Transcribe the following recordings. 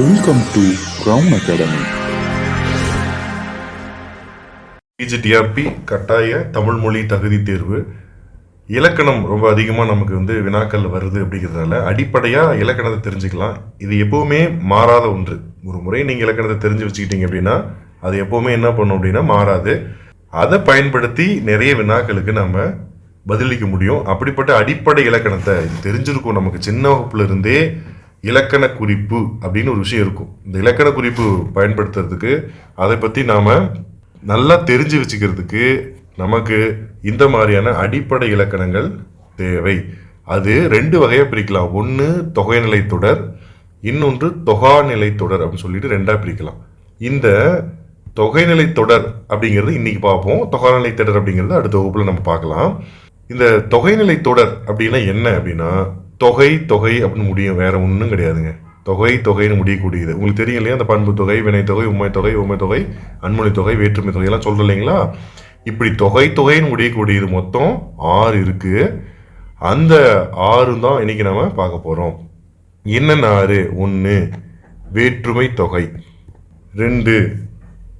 Welcome to Crown Academy. PGTRB கட்டாய தமிழ் மொழி தகுதி தேர்வு இலக்கணம் ரொம்ப அதிகமாக நமக்கு வினாக்கள் வருது அப்படிங்கிறதுனால அடிப்படையாக இலக்கணத்தை தெரிஞ்சுக்கலாம். இது எப்போவுமே மாறாத ஒன்று. ஒரு முறை நீங்கள் இலக்கணத்தை தெரிஞ்சு வச்சுக்கிட்டீங்க அப்படின்னா அது எப்போவுமே என்ன பண்ணும் அப்படின்னா மாறாது. அதை பயன்படுத்தி நிறைய வினாக்களுக்கு நம்ம பதிலளிக்க முடியும். அப்படிப்பட்ட அடிப்படை இலக்கணத்தை இது தெரிஞ்சிருக்கும். நமக்கு சின்ன வகுப்புல இருந்தே இலக்கண குறிப்பு அப்படின்னு ஒரு விஷயம் இருக்கும். இந்த இலக்கண குறிப்பு பயன்படுத்துறதுக்கு அதை பற்றி நாம் நல்லா தெரிஞ்சு வச்சுக்கிறதுக்கு நமக்கு இந்த மாதிரியான அடிப்படை இலக்கணங்கள் தேவை. அது ரெண்டு வகையாக பிரிக்கலாம். ஒன்று தொகைநிலை தொடர், இன்னொன்று தொகாநிலை தொடர் அப்படின்னு சொல்லிட்டு ரெண்டாக பிரிக்கலாம். இந்த தொகைநிலை தொடர் அப்படிங்கிறது இன்னைக்கு பார்ப்போம். தொகாநிலை தொடர் அப்படிங்கிறது அடுத்த வகுப்புல நம்ம பார்க்கலாம். இந்த தொகைநிலை தொடர் அப்படின்னா என்ன அப்படின்னா தொகை தொகை அப்படின்னு முடியும், வேற ஒன்றும் கிடையாதுங்க. தொகை தொகைன்னு முடியக்கூடியது. உங்களுக்கு தெரியும் இல்லையா, அந்த பண்பு தொகை, வினை தொகை, உண்மை தொகை, உண்மை தொகை, அன்மொழி தொகை, வேற்றுமை தொகை எல்லாம் சொல்றோம் இல்லைங்களா. இப்படி தொகை தொகைன்னு முடியக்கூடியது மொத்தம் 6 இருக்கு. அந்த 6 தான் இன்னைக்கு நம்ம பார்க்க போறோம். என்னென்ன 6? 1 வேற்றுமை தொகை, 2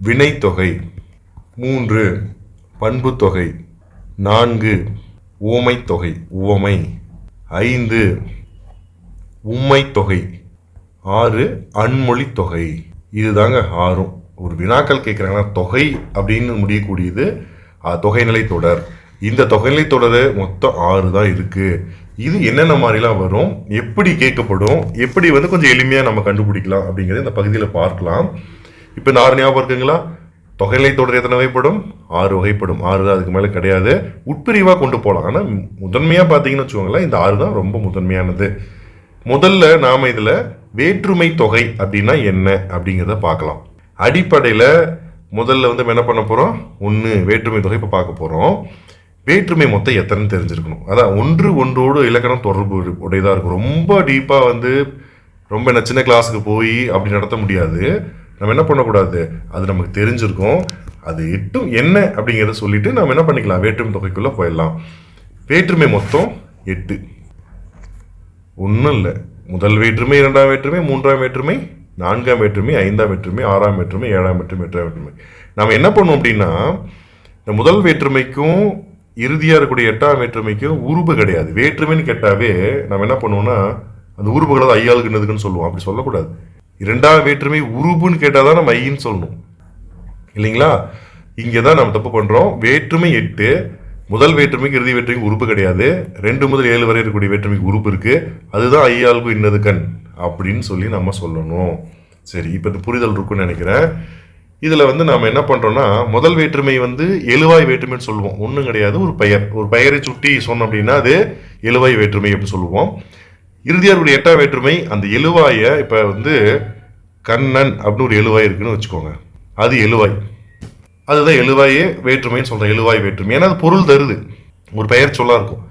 வினை தொகை, 3 பண்பு தொகை, 4 ஓமை தொகை உவமை, 5 உம்மை தொகை, 6 அன்மொழி தொகை. இதுதாங்க 6. ஒரு வினாக்கள் கேட்குறாங்கன்னா தொகை அப்படின்னு முடியக்கூடியது தொகைநிலை தொடர். இந்த தொகைநிலை தொடர் மொத்தம் 6 தான் இருக்கு. இது என்னென்ன மாதிரிலாம் வரும், எப்படி கேட்கப்படும், எப்படி கொஞ்சம் எளிமையாக நம்ம கண்டுபிடிக்கலாம் அப்படிங்கிறத இந்த பகுதியில் பார்க்கலாம். இப்போ இந்த 6 ஞாபகம் இருக்குங்களா? தொகைநிலை தொடர் எத்தனை வகைப்படும்? 6 வகைப்படும். 6 தான், அதுக்கு மேலே கிடையாது. உட்பிரிவாக கொண்டு போகலாம். ஆனால் முதன்மையாக பார்த்தீங்கன்னு வச்சுக்கோங்களேன், இந்த 6 தான் ரொம்ப முதன்மையானது. முதல்ல நாம் இதில் வேற்றுமை தொகை அப்படின்னா என்ன அப்படிங்கிறத பார்க்கலாம். அடிப்படையில் முதல்ல நம்ம என்ன பண்ண போகிறோம்? 1 வேற்றுமை தொகை இப்போ பார்க்க போகிறோம். வேற்றுமை மொத்தம் எத்தனைன்னு தெரிஞ்சிருக்கணும். அதான் ஒன்று ஒன்றோடு இலக்கணம் தொடர்பு உடையதாக இருக்கும். ரொம்ப டீப்பாக ரொம்ப என்ன சின்ன கிளாஸுக்கு போய் அப்படி நடத்த முடியாது. நம்ம என்ன பண்ணக்கூடாது, அது நமக்கு தெரிஞ்சிருக்கும். அது 8 என்ன அப்படிங்கிறத சொல்லிட்டு நம்ம என்ன பண்ணிக்கலாம், வேற்றுமை தொகைக்குள்ளே போயிடலாம். வேற்றுமை மொத்தம் 8. ஒன்றும் இல்லை. முதல் வேற்றுமை, 2ஆம் வேற்றுமை, 3ஆம் வேற்றுமை, 4ஆம் வேற்றுமை, 5ஆம் வேற்றுமை, 6ஆம் வேற்றுமை, 7ஆம் வேற்றுமை, 8ஆம் வேற்றுமை. நம்ம என்ன பண்ணுவோம் அப்படின்னா இந்த முதல் வேற்றுமைக்கும் இறுதியாக இருக்கக்கூடிய 8ஆம் வேற்றுமைக்கும் உருபு கிடையாது. வேற்றுமைன்னு கேட்டாவே நம்ம என்ன பண்ணுவோம்னா அந்த உருபுகளை ஐயாளுக்குன்னதுக்குன்னு சொல்லுவோம். அப்படி சொல்லக்கூடாது. 2ஆம் வேற்றுமை உருபுன்னு கேட்டால் தான் நம்ம ஐன்னு சொல்லணும் இல்லைங்களா. இங்கே தான் நம்ம தப்பு பண்ணுறோம். வேற்றுமை 8, முதல் வேற்றுமைக்கு இறுதி வேற்றுமைக்கு உறுப்பு கிடையாது. 2 முதல் 7 வரை இருக்கக்கூடிய வேற்றுமைக்கு உறுப்பு இருக்கு. அதுதான் ஐயாளுக்கு இன்னது கண் அப்படின்னு சொல்லி நம்ம சொல்லணும். சரி, இப்போ இது புரிதல் இருக்குன்னு நினைக்கிறேன். இதில் நாம் என்ன பண்ணுறோம்னா முதல் வேற்றுமை எழுவாய் வேற்றுமைன்னு சொல்லுவோம். ஒன்றும் கிடையாது, ஒரு பெயரை சுட்டி சொன்னோம் அப்படின்னா அது எழுவாய் வேற்றுமை அப்படின்னு சொல்லுவோம். இறுதியாருடைய 8ஆம் வேற்றுமை அந்த எழுவாயை இப்போ கண்ணன் அப்படின்னு ஒரு எழுவாய் இருக்குன்னு வச்சுக்கோங்க. அது எழுவாய், அதுதான் எழுவாயே வேற்றுமைன்னு சொல்கிறேன். எழுவாய் வேற்றுமை ஏன்னா அது பொருள் தருது. ஒரு பெயர் சொல்லா இருக்கும்.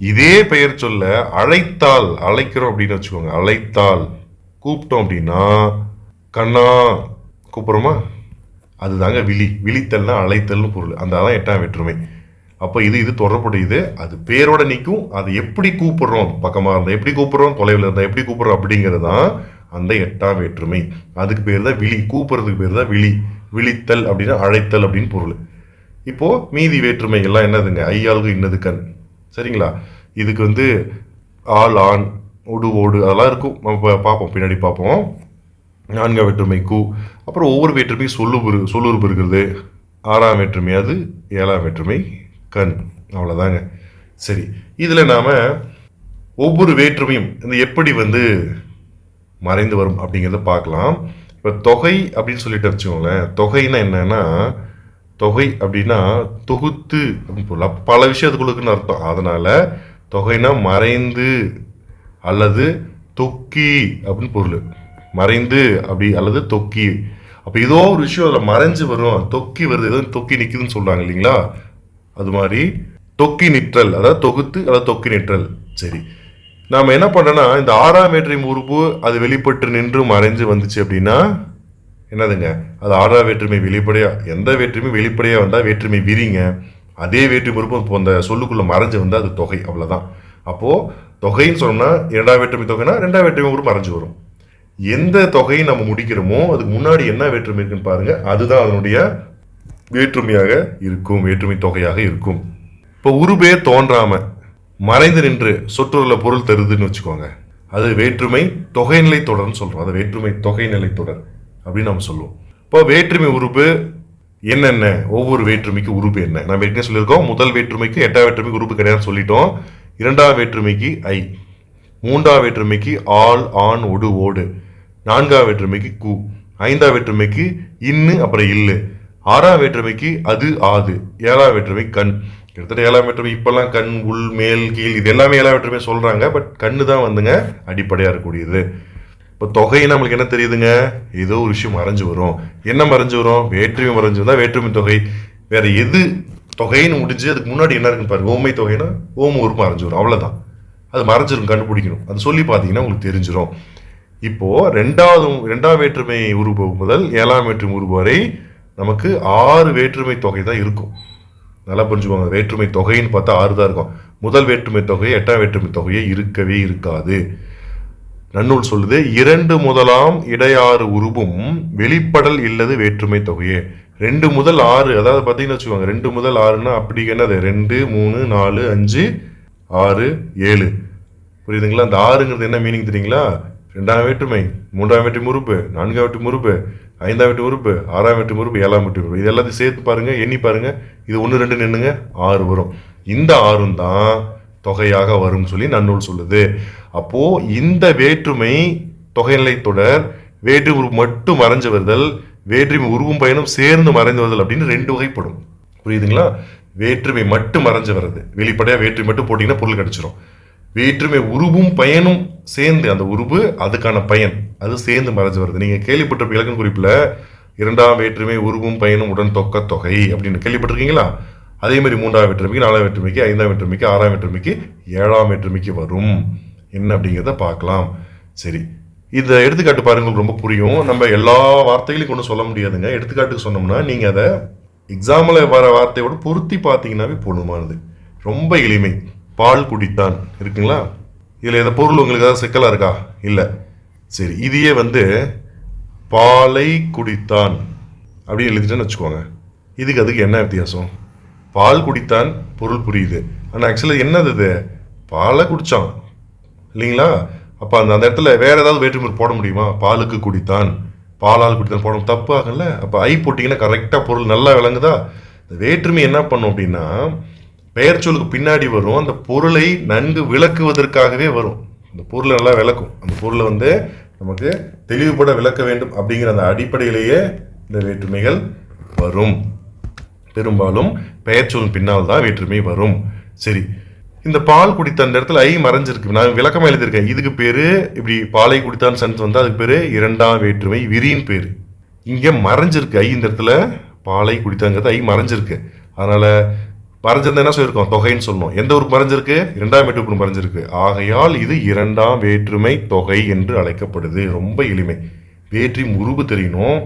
இதே பெயர் சொல்ல அழைத்தால், அழைக்கிறோம் அப்படின்னு வச்சுக்கோங்க. அழைத்தால் கூப்பிட்டோம் அப்படின்னா கண்ணா கூப்பிட்றோமா, அதுதாங்க விழி. விழித்தல்னா அழைத்தல்னு பொருள். அந்த தான் 8ஆம் வேற்றுமை. அப்போ இது தொடர்புடையது. அது பேரோட நிற்கும். அது எப்படி கூப்பிடுறோம், பக்கமாக இருந்தால் எப்படி கூப்பிடுறோம், தொலைவில் இருந்தால் எப்படி கூப்பிடுறோம் அப்படிங்கிறது தான் அந்த 8ஆம் வேற்றுமை. அதுக்கு பேர் தான் விழி. கூப்பிட்றதுக்கு பேர் தான் விழி. விழித்தல் அப்படின்னா அழைத்தல் அப்படின்னு பொருள். இப்போ மீதி வேற்றுமை எல்லாம் என்னதுங்க, ஐயாளுக்கு இன்னது கண். சரிங்களா. இதுக்கு ஆள் ஆண் ஒடு ஓடு அதெல்லாம் இருக்கும். நம்ம பார்ப்போம், பின்னாடி பார்ப்போம். 4ஆம் வேற்றுமை கூ. அப்புறம் ஒவ்வொரு வேற்றுமையும் சொல்லுறுப்பு இருக்கிறது. 6ஆம் வேற்றுமை அது, 7ஆம் வேற்றுமை கண். அவ்வளோதாங்க. சரி, இதில் நாம் ஒவ்வொரு வேற்றுமையும் எப்படி மறைந்து வரும் அப்படிங்கிறத பார்க்கலாம். இப்போ தொகை அப்படின்னு சொல்லிட்டு வச்சுக்கோங்களேன். தொகைன்னா என்னன்னா, தொகை அப்படின்னா தொகுத்து அப்படின்னு சொல்லலாம். பல விஷயத்துக்குள்ளுக்குன்னு அர்த்தம். அதனால தொகைனா மறைந்து அல்லது தொக்கி அப்படின்னு பொருள். மறைந்து அப்படி அல்லது தொக்கி. அப்போ ஏதோ ஒரு விஷயம் அதில் மறைஞ்சு வரும், தொக்கி வருது, ஏதோ தொக்கி நிற்குதுன்னு சொல்கிறாங்க இல்லைங்களா. அது மாதிரி தொக்கி நிற்றல், அதாவது தொகுத்து அதாவது தொக்கி நிற்றல். சரி, நாம் என்ன பண்ணோன்னா இந்த 6ஆம் வேற்றுமை உறுப்பு அது வெளிப்பட்டு நின்று மறைஞ்சு வந்துச்சு அப்படின்னா என்னதுங்க, அது 6ஆம் வேற்றுமை வெளிப்படையாக. எந்த வேற்றுமை வெளிப்படையாக வந்தால் வேற்றுமை விரிங்க. அதே வேற்றுமை உறுப்பு இப்போ அந்த சொல்லுக்குள்ளே மறைஞ்சு வந்தால் அது தொகை. அவ்வளோதான். அப்போது தொகைன்னு சொன்னோம்னா 2ஆம் வேற்றுமை தொகைனா 2ஆம் வேற்றுமை உறுப்பு மறைஞ்சு வரும். எந்த தொகையை நம்ம முடிக்கிறோமோ அதுக்கு முன்னாடி என்ன வேற்றுமை இருக்குன்னு பாருங்க, அதுதான் அதனுடைய வேற்றுமையாக இருக்கும், வேற்றுமை தொகையாக இருக்கும். இப்போ உருபே தோன்றாம மறைந்து நின்று சொற்றொடர்ல பொருள் தருதுன்னு வச்சுக்கோங்க, அது வேற்றுமை தொகைநிலை தொடர்னு சொல்றோம். அது வேற்றுமை தொகைநிலை தொடர் அப்படின்னு நம்ம சொல்லுவோம். இப்போ வேற்றுமை உருபு என்னென்ன, ஒவ்வொரு வேற்றுமைக்கு உருபு என்ன நம்ம ஏற்கனவே சொல்லியிருக்கோம். முதல் வேற்றுமைக்கு எட்டாம் வேற்றுமைக்கு உருபு கிடையாதுன்னு சொல்லிட்டோம். இரண்டாம் வேற்றுமைக்கு ஐ, மூன்றாம் வேற்றுமைக்கு ஆள் ஆண் ஒடு ஓடு, நான்காம் வேற்றுமைக்கு கு, ஐந்தாம் வேற்றுமைக்கு இன்னு அப்புறம் இல்லு, ஆறாம் வேற்றுமைக்கு அது ஆது, ஏழாம் வேற்றுமை கண். கிட்டத்தட்ட ஏழாம் வேற்றுமை இப்பெல்லாம் கண் உள் மேல் கீழ் இது எல்லாமே ஏழாம் வேற்றுமை சொல்றாங்க. பட் கண்ணு தான் வந்துங்க அடிப்படையா இருக்கக்கூடியது. இப்போ தொகை நம்மளுக்கு என்ன தெரியுதுங்க, ஏதோ ஒரு விஷயம் மறைஞ்சு வரும். என்ன மறைஞ்சு வரும், வேற்றுமை மறைஞ்சு வந்தா வேற்றுமை தொகை. வேற எது தொகைன்னு முடிஞ்சு அதுக்கு முன்னாடி என்ன இருக்குன்னு பாருங்க. ஓமை தொகைன்னா ஓம உறுப்பு மறைஞ்சு வரும், அவ்வளவுதான். அது மறைஞ்சிரும், கண்டுபிடிக்கணும். அது சொல்லி பார்த்தீங்கன்னா உங்களுக்கு தெரிஞ்சிடும். இப்போ ரெண்டாம் வேற்றுமை உருபு முதல் ஏழாம் வேற்றுமை உருபு வரை நமக்கு 6 வேற்றுமை தொகை தான் இருக்கும். நல்லா புரிஞ்சுக்கோங்க. வேற்றுமை தொகைன்னு பார்த்தா 6 தான் இருக்கும். முதல் வேற்றுமை தொகை எட்டாம் வேற்றுமை தொகையே இருக்கவே இருக்காது. நன்னூல் சொல்லுது, 2 முதலாம் இடையாறு உருபும் வெளிப்படல் இல்லது வேற்றுமை தொகையே. 2 முதல் 6, அதாவது பார்த்தீங்கன்னு வச்சுக்கோங்க, 2 முதல் 6ன்னா அப்படி என்னது 2 3 4 5 6 7, புரியுதுங்களா? அந்த 6ங்கிறது என்ன மீனிங் தெரியுங்களா? 2ஆம் வேற்றுமை, 3ஆம் வேற்றுமை உறுப்பு, 4ஆம் வேற்றுமை உறுப்பு, 5ஆம் வேற்றுமை உறுப்பு, 6ஆம் வேற்றுமை உறுப்பு, 7ஆம் வேற்றுமை உறுப்பு. இது எல்லாத்தையும் சேர்த்து பாருங்க, எண்ணி பாருங்க. இது 1 2 நின்னுங்க 6 வரும். இந்த 6 தான் தொகையாக வரும் சொல்லி நன்னூல் சொல்லுது. அப்போ இந்த வேற்றுமை தொகைநிலை தொடர் வேற்றுமை உருவு மட்டும் மறைஞ்சு வருதல், வேற்றுமை உருவும் பயனும் சேர்ந்து மறைந்து வருதல் அப்படின்னு 2 வகைப்படும். புரியுதுங்களா? வேற்றுமை மட்டும் மறைஞ்சு வருது, வெளிப்படையா வேற்றுமை மட்டும் போட்டீங்கன்னா பொருள் கிடைச்சிரும். வேற்றுமை உருவும் பயனும் சேர்ந்து, அந்த உருவு அதுக்கான பயன் அது சேர்ந்து மறைஞ்சு வருது. நீங்க கேள்விப்பட்டிருப்ப இலக்கண குறிப்புல 2ஆம் வேற்றுமை உருவும் பயனும் உடன் தொக்க தொகை அப்படின்னு கேள்விப்பட்டிருக்கீங்களா? அதே மாதிரி 3ஆம் வேற்றுமைக்கு, 4ஆம் வேற்றுமைக்கு, 5ஆம் வேற்றுமைக்கு, 6ஆம் வேற்றுமைக்கு, 7ஆம் வேற்றுமைக்கு வரும். என்ன அப்படிங்கிறத பார்க்கலாம். சரி, இந்த எடுத்துக்காட்டு பாருங்க, ரொம்ப புரியும். நம்ம எல்லா வார்த்தைகளையும் கொண்டு சொல்ல முடியாதுங்க. எடுத்துக்காட்டுக்கு சொன்னோம்னா நீங்க அதை எக்ஸாம்பிள் வர வார்த்தையோட பொருத்தி பார்த்தீங்கன்னாவே போதுமானது. ரொம்ப எளிமை. பால் குடித்தான் இருக்குங்களா? இதில் எந்த பொருள் உங்களுக்கு ஏதாவது சிக்கலா இருக்கா? இல்லை. சரி, இதையே பாலை குடித்தான் அப்படின்னு எழுதிட்டேன்னு வச்சுக்கோங்க. அதுக்கு என்ன வித்தியாசம்? பால் குடித்தான் பொருள் புரியுது, ஆனால் ஆக்சுவலாக என்னது இது? பாலை குடித்தான் இல்லைங்களா? அப்போ அந்த இடத்துல வேற ஏதாவது வேற்றுமை போட முடியுமா? பாலுக்கு குடித்தான், பாலால் குடித்தான் போட தப்பு ஆகல. அப்போ ஐ போட்டிங்கன்னா கரெக்டாக பொருள் நல்லா விளங்குதா? இந்த வேற்றுமை என்ன பண்ணும் அப்படின்னா பெயர் சொல்லுக்கு பின்னாடி வரும், அந்த பொருளை நன்கு விளக்குவதற்காகவே வரும். அந்த பொருளை நல்லா விளக்கும், அந்த பொருளை நமக்கு தெளிவுபட விளக்க வேண்டும் அப்படிங்கிற அந்த அடிப்படையிலேயே இந்த வேற்றுமைகள் வரும். பெரும்பாலும் பெயர் சொல் பின்னால் தான் வேற்றுமை வரும். சரி, இந்த பால் குடித்த அந்த இடத்துல ஐ மறைஞ்சிருக்கு, நான் விளக்கமா எழுதியிருக்கேன். இதுக்கு பேரு இப்படி பாலை குடித்தான் சென்டென்ஸ் வந்தா அதுக்கு பேரு 2ஆம் வேற்றுமை விரியின் பேரு. இங்க மறைஞ்சிருக்கு ஐ, இந்த இடத்துல பாலை குடித்தாங்கிறது ஐ மறைஞ்சிருக்கு. அதனால மறைஞ்சிருந்தா என்ன சொல்லியிருக்கோம்? தொகைன்னு சொல்லணும். எந்த ஊருக்கு மறைஞ்சிருக்கு? 2ஆம் வேற்றுமை மறைஞ்சிருக்கு. ஆகையால் இது 2ஆம் வேற்றுமை தொகை என்று அழைக்கப்படுது. ரொம்ப எளிமை. வேற்றுமை உருவு தெரியணும்.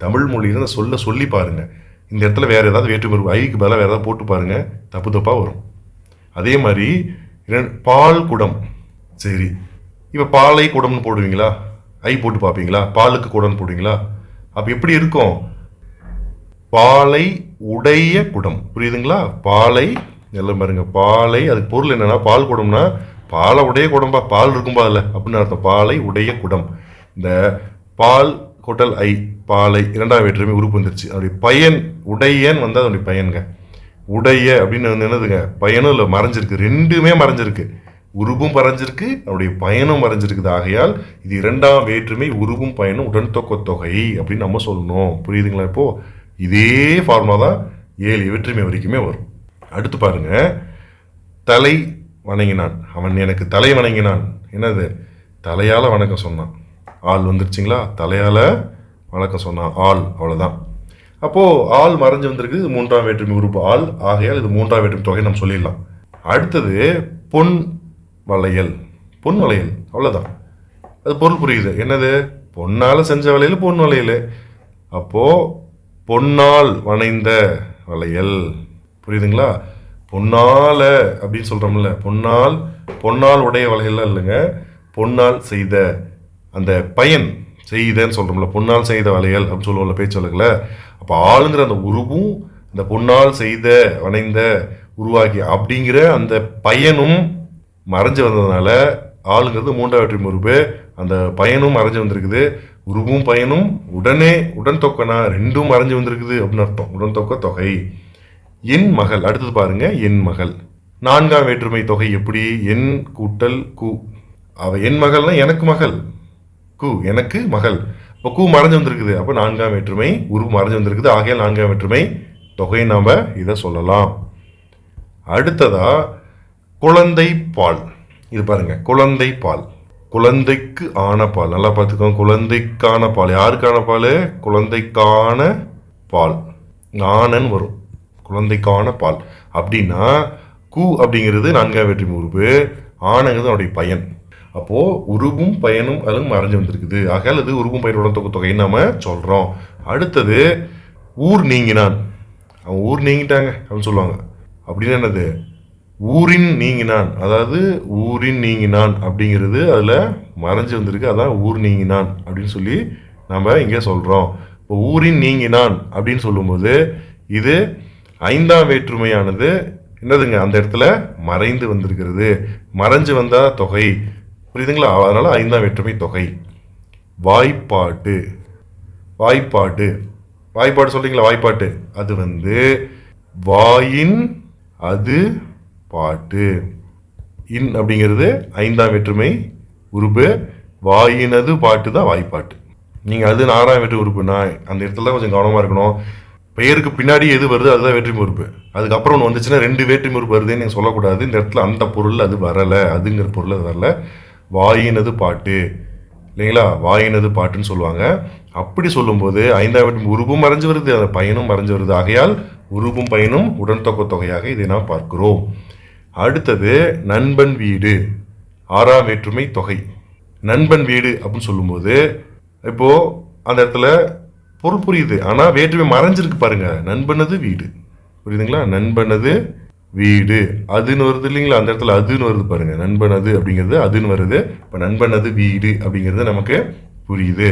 தமிழ் மொழியில சொல்லி பாருங்க. இந்த இடத்துல வேற ஏதாவது வேற்றுமை உருவு ஐக்கு பதிலாக வேற ஏதாவது போட்டு பாருங்க, தப்பா வரும். அதே மாதிரி பால் குடம். சரி, இப்போ பாலை குடம்னு போடுவீங்களா? ஐ போட்டு பார்ப்பீங்களா? பாலுக்கு குடம்னு போடுவீங்களா? அப்போ எப்படி இருக்கும்? பாலை உடைய குடம். புரியுதுங்களா? பாலை எல்லாம் பாருங்க, பாலை அதுக்கு பொருள் என்னன்னா பால் குடம்னா பாலை உடைய குடம்பா, பால் இருக்கும்பா அதில் அப்படின்னு அர்த்தம். பாலை உடைய குடம். இந்த பால் கொட்டல் ஐ, பாலை 2ஆம் வேற்றுமை உறுப்பு வந்துருச்சு. அப்படி பயன் உடையன் வந்தால் அதனுடைய பயனுங்க. உடைய அப்படின்னு என்னதுங்க? பயனும் இல்லை, மறைஞ்சிருக்கு. 2மே மறைஞ்சிருக்கு. உருவும் மறைஞ்சிருக்கு, அவருடைய பயனும் மறைஞ்சிருக்குது. ஆகையால் இது 2ஆம் வேற்றுமை உருவும் பயனும் உடன் தொக்க தொகை அப்படின்னு நம்ம சொல்லணும். புரியுதுங்களா? இப்போ இதே ஃபார்முலா தான் 7 வேற்றுமை வரைக்குமே வரும். அடுத்து பாருங்க, தலை வணங்கினான், அவன் எனக்கு தலை வணங்கினான். என்னது? தலையால வணக்கம் சொன்னான். ஆள் வந்துருச்சுங்களா? தலையால வணக்கம் சொன்னான், ஆள். அவ்வளவுதான். அப்போ ஆள் மறைஞ்சு வந்திருக்கு, 3ஆம் வேற்றுமை உறுப்பு ஆள். ஆகையால் இது 3ஆம் வேற்றுமை தொகை நம்ம சொல்லிடலாம். அடுத்தது பொன் வளையல். பொன் வளையல், அவ்வளவுதான். அது பொருள் புரியுது. என்னது? பொன்னால செஞ்ச வளையல் பொன் வளையல். அப்போ பொன்னால் வணைந்த வளையல். புரியுதுங்களா? பொன்னால அப்படின்னு சொல்றோம்ல, பொன்னால் உடைய வளையல்லாம் இல்லைங்க, பொன்னால் செய்த அந்த பயன் செய்தன்னு சொல்கிறோம்ல, பொன்னால் செய்த வளையல் அப்படின்னு சொல்லுவோம்ல பேச்சு வழக்கில். அப்போ ஆளுங்கிற அந்த உருவும் இந்த பொன்னால் செய்த வணைந்த உருவாக்கி அப்படிங்கிற அந்த பயனும் மறைஞ்சு வந்ததுனால ஆளுங்கிறது மூன்றாவது வேற்றுமை உருவு, அந்த பயனும் மறைஞ்சு வந்திருக்குது. உருவும் பயனும் உடன் தொக்கனா ரெண்டும் மறைஞ்சு வந்திருக்குது அப்படின்னு அர்த்தம். உடன் தொக்க தொகை. என் மகள், அடுத்தது பாருங்க, என் மகள். நான்காம் வேற்றுமை தொகை எப்படி? என் கூட்டல் கு. அவ என் மகள்னா எனக்கு மகள், கு எனக்கு மகள். இப்போ கு மறைஞ்சு வந்திருக்குது, அப்போ நான்காம் வேற்றுமை உருவு மறைஞ்சு வந்திருக்குது. ஆகையால் நான்காம் வேற்றுமை தொகை நாம இதை சொல்லலாம். அடுத்ததா குழந்தை பால். இது பாருங்க, குழந்தை பால், குழந்தைக்கு ஆன பால். நல்லா பார்த்துக்கோங்க, குழந்தைக்கான பால். யாருக்கான பால்? குழந்தைக்கான பால். ஆனன் வரும், குழந்தைக்கான பால். அப்படின்னா கு அப்படிங்கிறது நான்காம் வேற்றுமை உருவு, ஆனங்கிறது அவருடைய பயன். அப்போ உருவும் பயனும் அதுவும் மறைஞ்சு வந்திருக்குது. ஆகையால் அது உருவும் பயனுடன் தொகைன்னு நாம சொல்றோம். அடுத்தது ஊர் நீங்கினான். அவன் ஊர் நீங்கிட்டாங்க அப்படின்னு சொல்லுவாங்க. அப்படின்னு என்னது? ஊரின் நீங்கினான். அதாவது ஊரின் நீங்கினான் அப்படிங்கிறது அதில் மறைஞ்சு வந்திருக்கு, அதான் ஊர் நீங்கினான் அப்படின்னு சொல்லி நம்ம இங்கே சொல்கிறோம். இப்போ ஊரின் நீங்கினான் அப்படின்னு சொல்லும்போது இது ஐந்தாம் வேற்றுமையானது என்னதுங்க, அந்த இடத்துல மறைந்து வந்திருக்கிறது. மறைஞ்சு வந்தால் தொகை, புரியுதுங்களா? அதனால ஐந்தாம் வேற்றுமை தொகை. வாய்ப்பாட்டு, வாய்ப்பாட்டு, வாய்ப்பாடு சொல்றீங்களா? வாய்ப்பாட்டு அது வாயின் அது பாட்டு. இன் அப்படிங்கிறது ஐந்தாம் வேற்றுமை உருபு, வாயினது பாட்டு தான் வாய்ப்பாட்டு. நீங்கள் அது ஆறாம் வேற்று உறுப்புனா அந்த இடத்துல கொஞ்சம் கவனமாக இருக்கணும். பெயருக்கு பின்னாடி எது வருது அதுதான் வேற்றுமை உறுப்பு. அதுக்கப்புறம் ஒன்று வந்துச்சுன்னா ரெண்டு வேற்றுமை உறுப்பு வருதுன்னு நீங்கள் சொல்லக்கூடாது. இந்த இடத்துல அந்த பொருள் அது வரலை, அதுங்கிற பொருள் அது வரல. வாயினது பாட்டு இல்லைங்களா? வாயினது பாட்டுன்னு சொல்லுவாங்க. அப்படி சொல்லும்போது ஐந்தாம் வேற்றுமை உருவும் மறைஞ்சு வருது, அந்த பயனும் மறைஞ்சு வருது. ஆகையால் உருவும் பயனும் உடன் தொகையாக இதை நாம் பார்க்கிறோம். அடுத்தது நண்பன் வீடு, ஆறாம் வேற்றுமை தொகை. நண்பன் வீடு அப்படின்னு சொல்லும்போது இப்போ அந்த இடத்துல பொருள் புரியுது, ஆனால் வேற்றுமை மறைஞ்சிருக்கு பாருங்க. நண்பனது வீடு, புரியுதுங்களா? நண்பனது வீடு அதுன்னு வருது இல்லைங்களா? அந்த இடத்துல அதுன்னு வருது பாருங்க. நண்பனது அப்படிங்கிறது அதுன்னு வருது. இப்போ நண்பனது வீடு அப்படிங்கிறது நமக்கு புரியுது.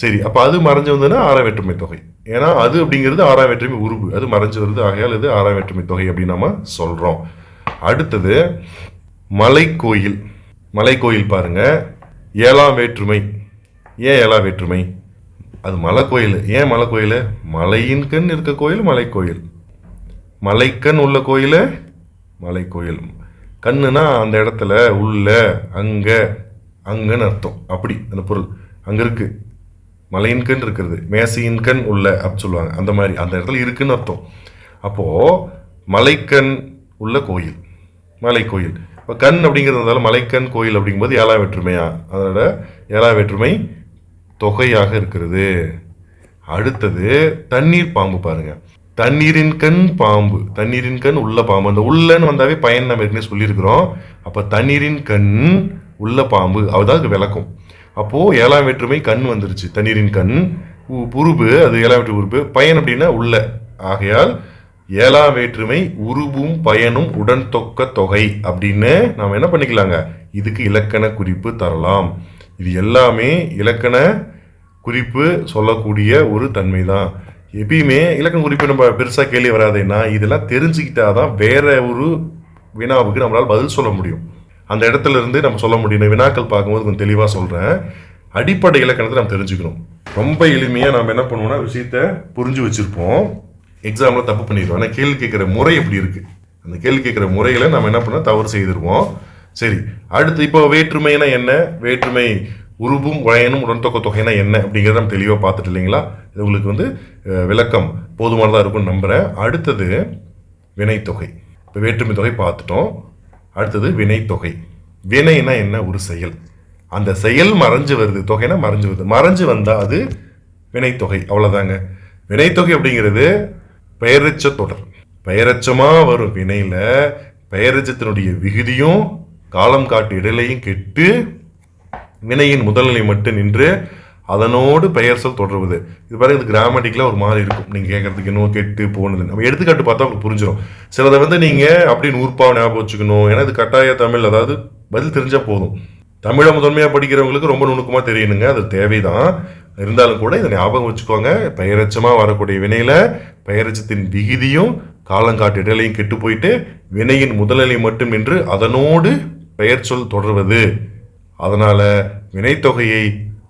சரி, அப்போ அது மறைஞ்சு வந்ததுன்னா ஆறாம் வேற்றுமை தொகை. ஏன்னா அது அப்படிங்கிறது ஆறாம் வேற்றுமை உருவு, அது மறைஞ்சு வருது. ஆகையால் இது ஆறாம் வேற்றுமை தொகை அப்படின்னு நம்ம சொல்றோம். அடுத்தது மலைக்கோயில். மலைக்கோயில் பாருங்க, ஏழாம் வேற்றுமை. ஏன் ஏழாம் வேற்றுமை? அது மலை கோயில். ஏன் மலை கோயில்? மலையின் கண் இருக்க கோயில் மலைக்கோயில். மலைக்கண் உள்ள கோயில் மலைக்கோயில். கண்ணுனா அந்த இடத்துல உள்ள, அங்க அங்கன்னு அர்த்தம். அப்படி அந்த பொருள் அங்க இருக்கு. மலையின் கண் இருக்கிறது, மேசையின் கண் உள்ள அப்படின்னு சொல்லுவாங்க. அந்த மாதிரி அந்த இடத்துல இருக்குன்னு அர்த்தம். அப்போ மலைக்கண் உள்ள கோயில் மலைக்கோயில். இப்போ கண் அப்படிங்கிறதுனால மலைக்கண் கோயில் அப்படிங்கும்போது ஏழாம் வேற்றுமையா, அதோட ஏழாம் வேற்றுமை தொகையாக இருக்கிறது. அடுத்தது தண்ணீர் பாம்பு பாருங்க. தண்ணீரின் கண் பாம்பு, தண்ணீரின் கண் உள்ள பாம்பு. அந்த உள்ளன்னு வந்தாவே பயன் நம்ம ஏற்கனவே சொல்லியிருக்கிறோம். அப்போ தண்ணீரின் கண் உள்ள பாம்பு, அதுதான் விளக்கம். அப்போ ஏழாம் வேற்றுமை கண் வந்துருச்சு. தண்ணீரின் கண் உருபு, அது ஏழாம் வேற்றுமை உருபு. பயன் அப்படின்னா உள்ள. ஆகையால் ஏழாம் வேற்றுமை உருவும் பயனும் உடன் தொக்க தொகை அப்படின்னு நாம் என்ன பண்ணிக்கலாங்க, இதுக்கு இலக்கண குறிப்பு தரலாம். இது எல்லாமே இலக்கண குறிப்பு சொல்லக்கூடிய ஒரு தன்மை தான். எப்பயுமே இலக்கண குறிப்பு நம்ம பெருசாக கேள்வி வராதுன்னா இதெல்லாம் தெரிஞ்சுக்கிட்டாதான் வேற ஒரு வினாவுக்கு நம்மளால் பதில் சொல்ல முடியும். அந்த இடத்துல இருந்து நம்ம சொல்ல முடியும். வினாக்கள் பார்க்கும்போது கொஞ்சம் தெளிவாக சொல்கிறேன். அடிப்படை இலக்கணத்தை நம்ம தெரிஞ்சுக்கணும். ரொம்ப எளிமையாக நம்ம என்ன பண்ணுவோம்னா விஷயத்த புரிஞ்சு வச்சுருப்போம், எக்ஸாமில் தப்பு பண்ணிடுவோம். ஆனால் கேள்வி கேட்குற முறை எப்படி இருக்குது, அந்த கேள்வி கேட்குற முறைகளை நம்ம என்ன பண்ண தவறு செய்திருவோம். சரி, அடுத்து இப்போ வேற்றுமைனா என்ன, வேற்றுமை உருவும் வயனும் உடன்தொக்க தொகைனா என்ன அப்படிங்கிறத நம்ம தெளிவாக பார்த்துட்டு இல்லைங்களா? இது உங்களுக்கு விளக்கம் போதுமானதாக இருக்கும்னு நம்புகிறேன். அடுத்தது வினைத்தொகை. இப்போ வேற்றுமை தொகை பார்த்துட்டோம். அடுத்தது வினைத்தொகை. வினைனா என்ன? ஒரு செயல். அந்த செயல் மறைஞ்சு வருது, தொகைனா மறைஞ்சு வருது. மறைஞ்சு வந்தால் அது வினைத்தொகை, அவ்வளோதாங்க. வினைத்தொகை அப்படிங்கிறது பெயரெச்ச தொடர். பெயரெச்சமாக வரும் வினையில் பெயரெச்சத்தினுடைய விகுதியும் காலம் காட்டு இடையிலையும் கெட்டு வினையின் முதல்நிலை மட்டும் நின்று அதனோடு பெயர் சொல் தொடர்வது. இது பாருங்க, இது கிராமட்டிக்கலாக ஒரு மாதிரி இருக்கும். நீங்கள் கேட்கறதுக்கு இன்னும் கெட்டு போனது நம்ம எடுத்துக்காட்டு பார்த்தா உங்களுக்கு புரிஞ்சிடும். சிலதை நீங்கள் அப்படி நூற்பாவை ஞாபகம் வச்சுக்கணும். ஏன்னா இது கட்டாய தமிழ், அதாவது பதில் தெரிஞ்சால் போதும். தமிழை முதன்மையாக படிக்கிறவங்களுக்கு ரொம்ப நுணுக்கமாக தெரியணுங்க, அது தேவைதான். இருந்தாலும் கூட இதை ஞாபகம் வச்சுக்கோங்க. பெயரெச்சமாக வரக்கூடிய வினையில பெயரெச்சத்தின் விகுதியும் காலங்காட்டு இடையிலையும் கெட்டு போயிட்டு வினையின் முதல்நிலை மட்டும் நின்று அதனோடு பெயர் சொல் தொடர்வது. அதனால வினைத்தொகையை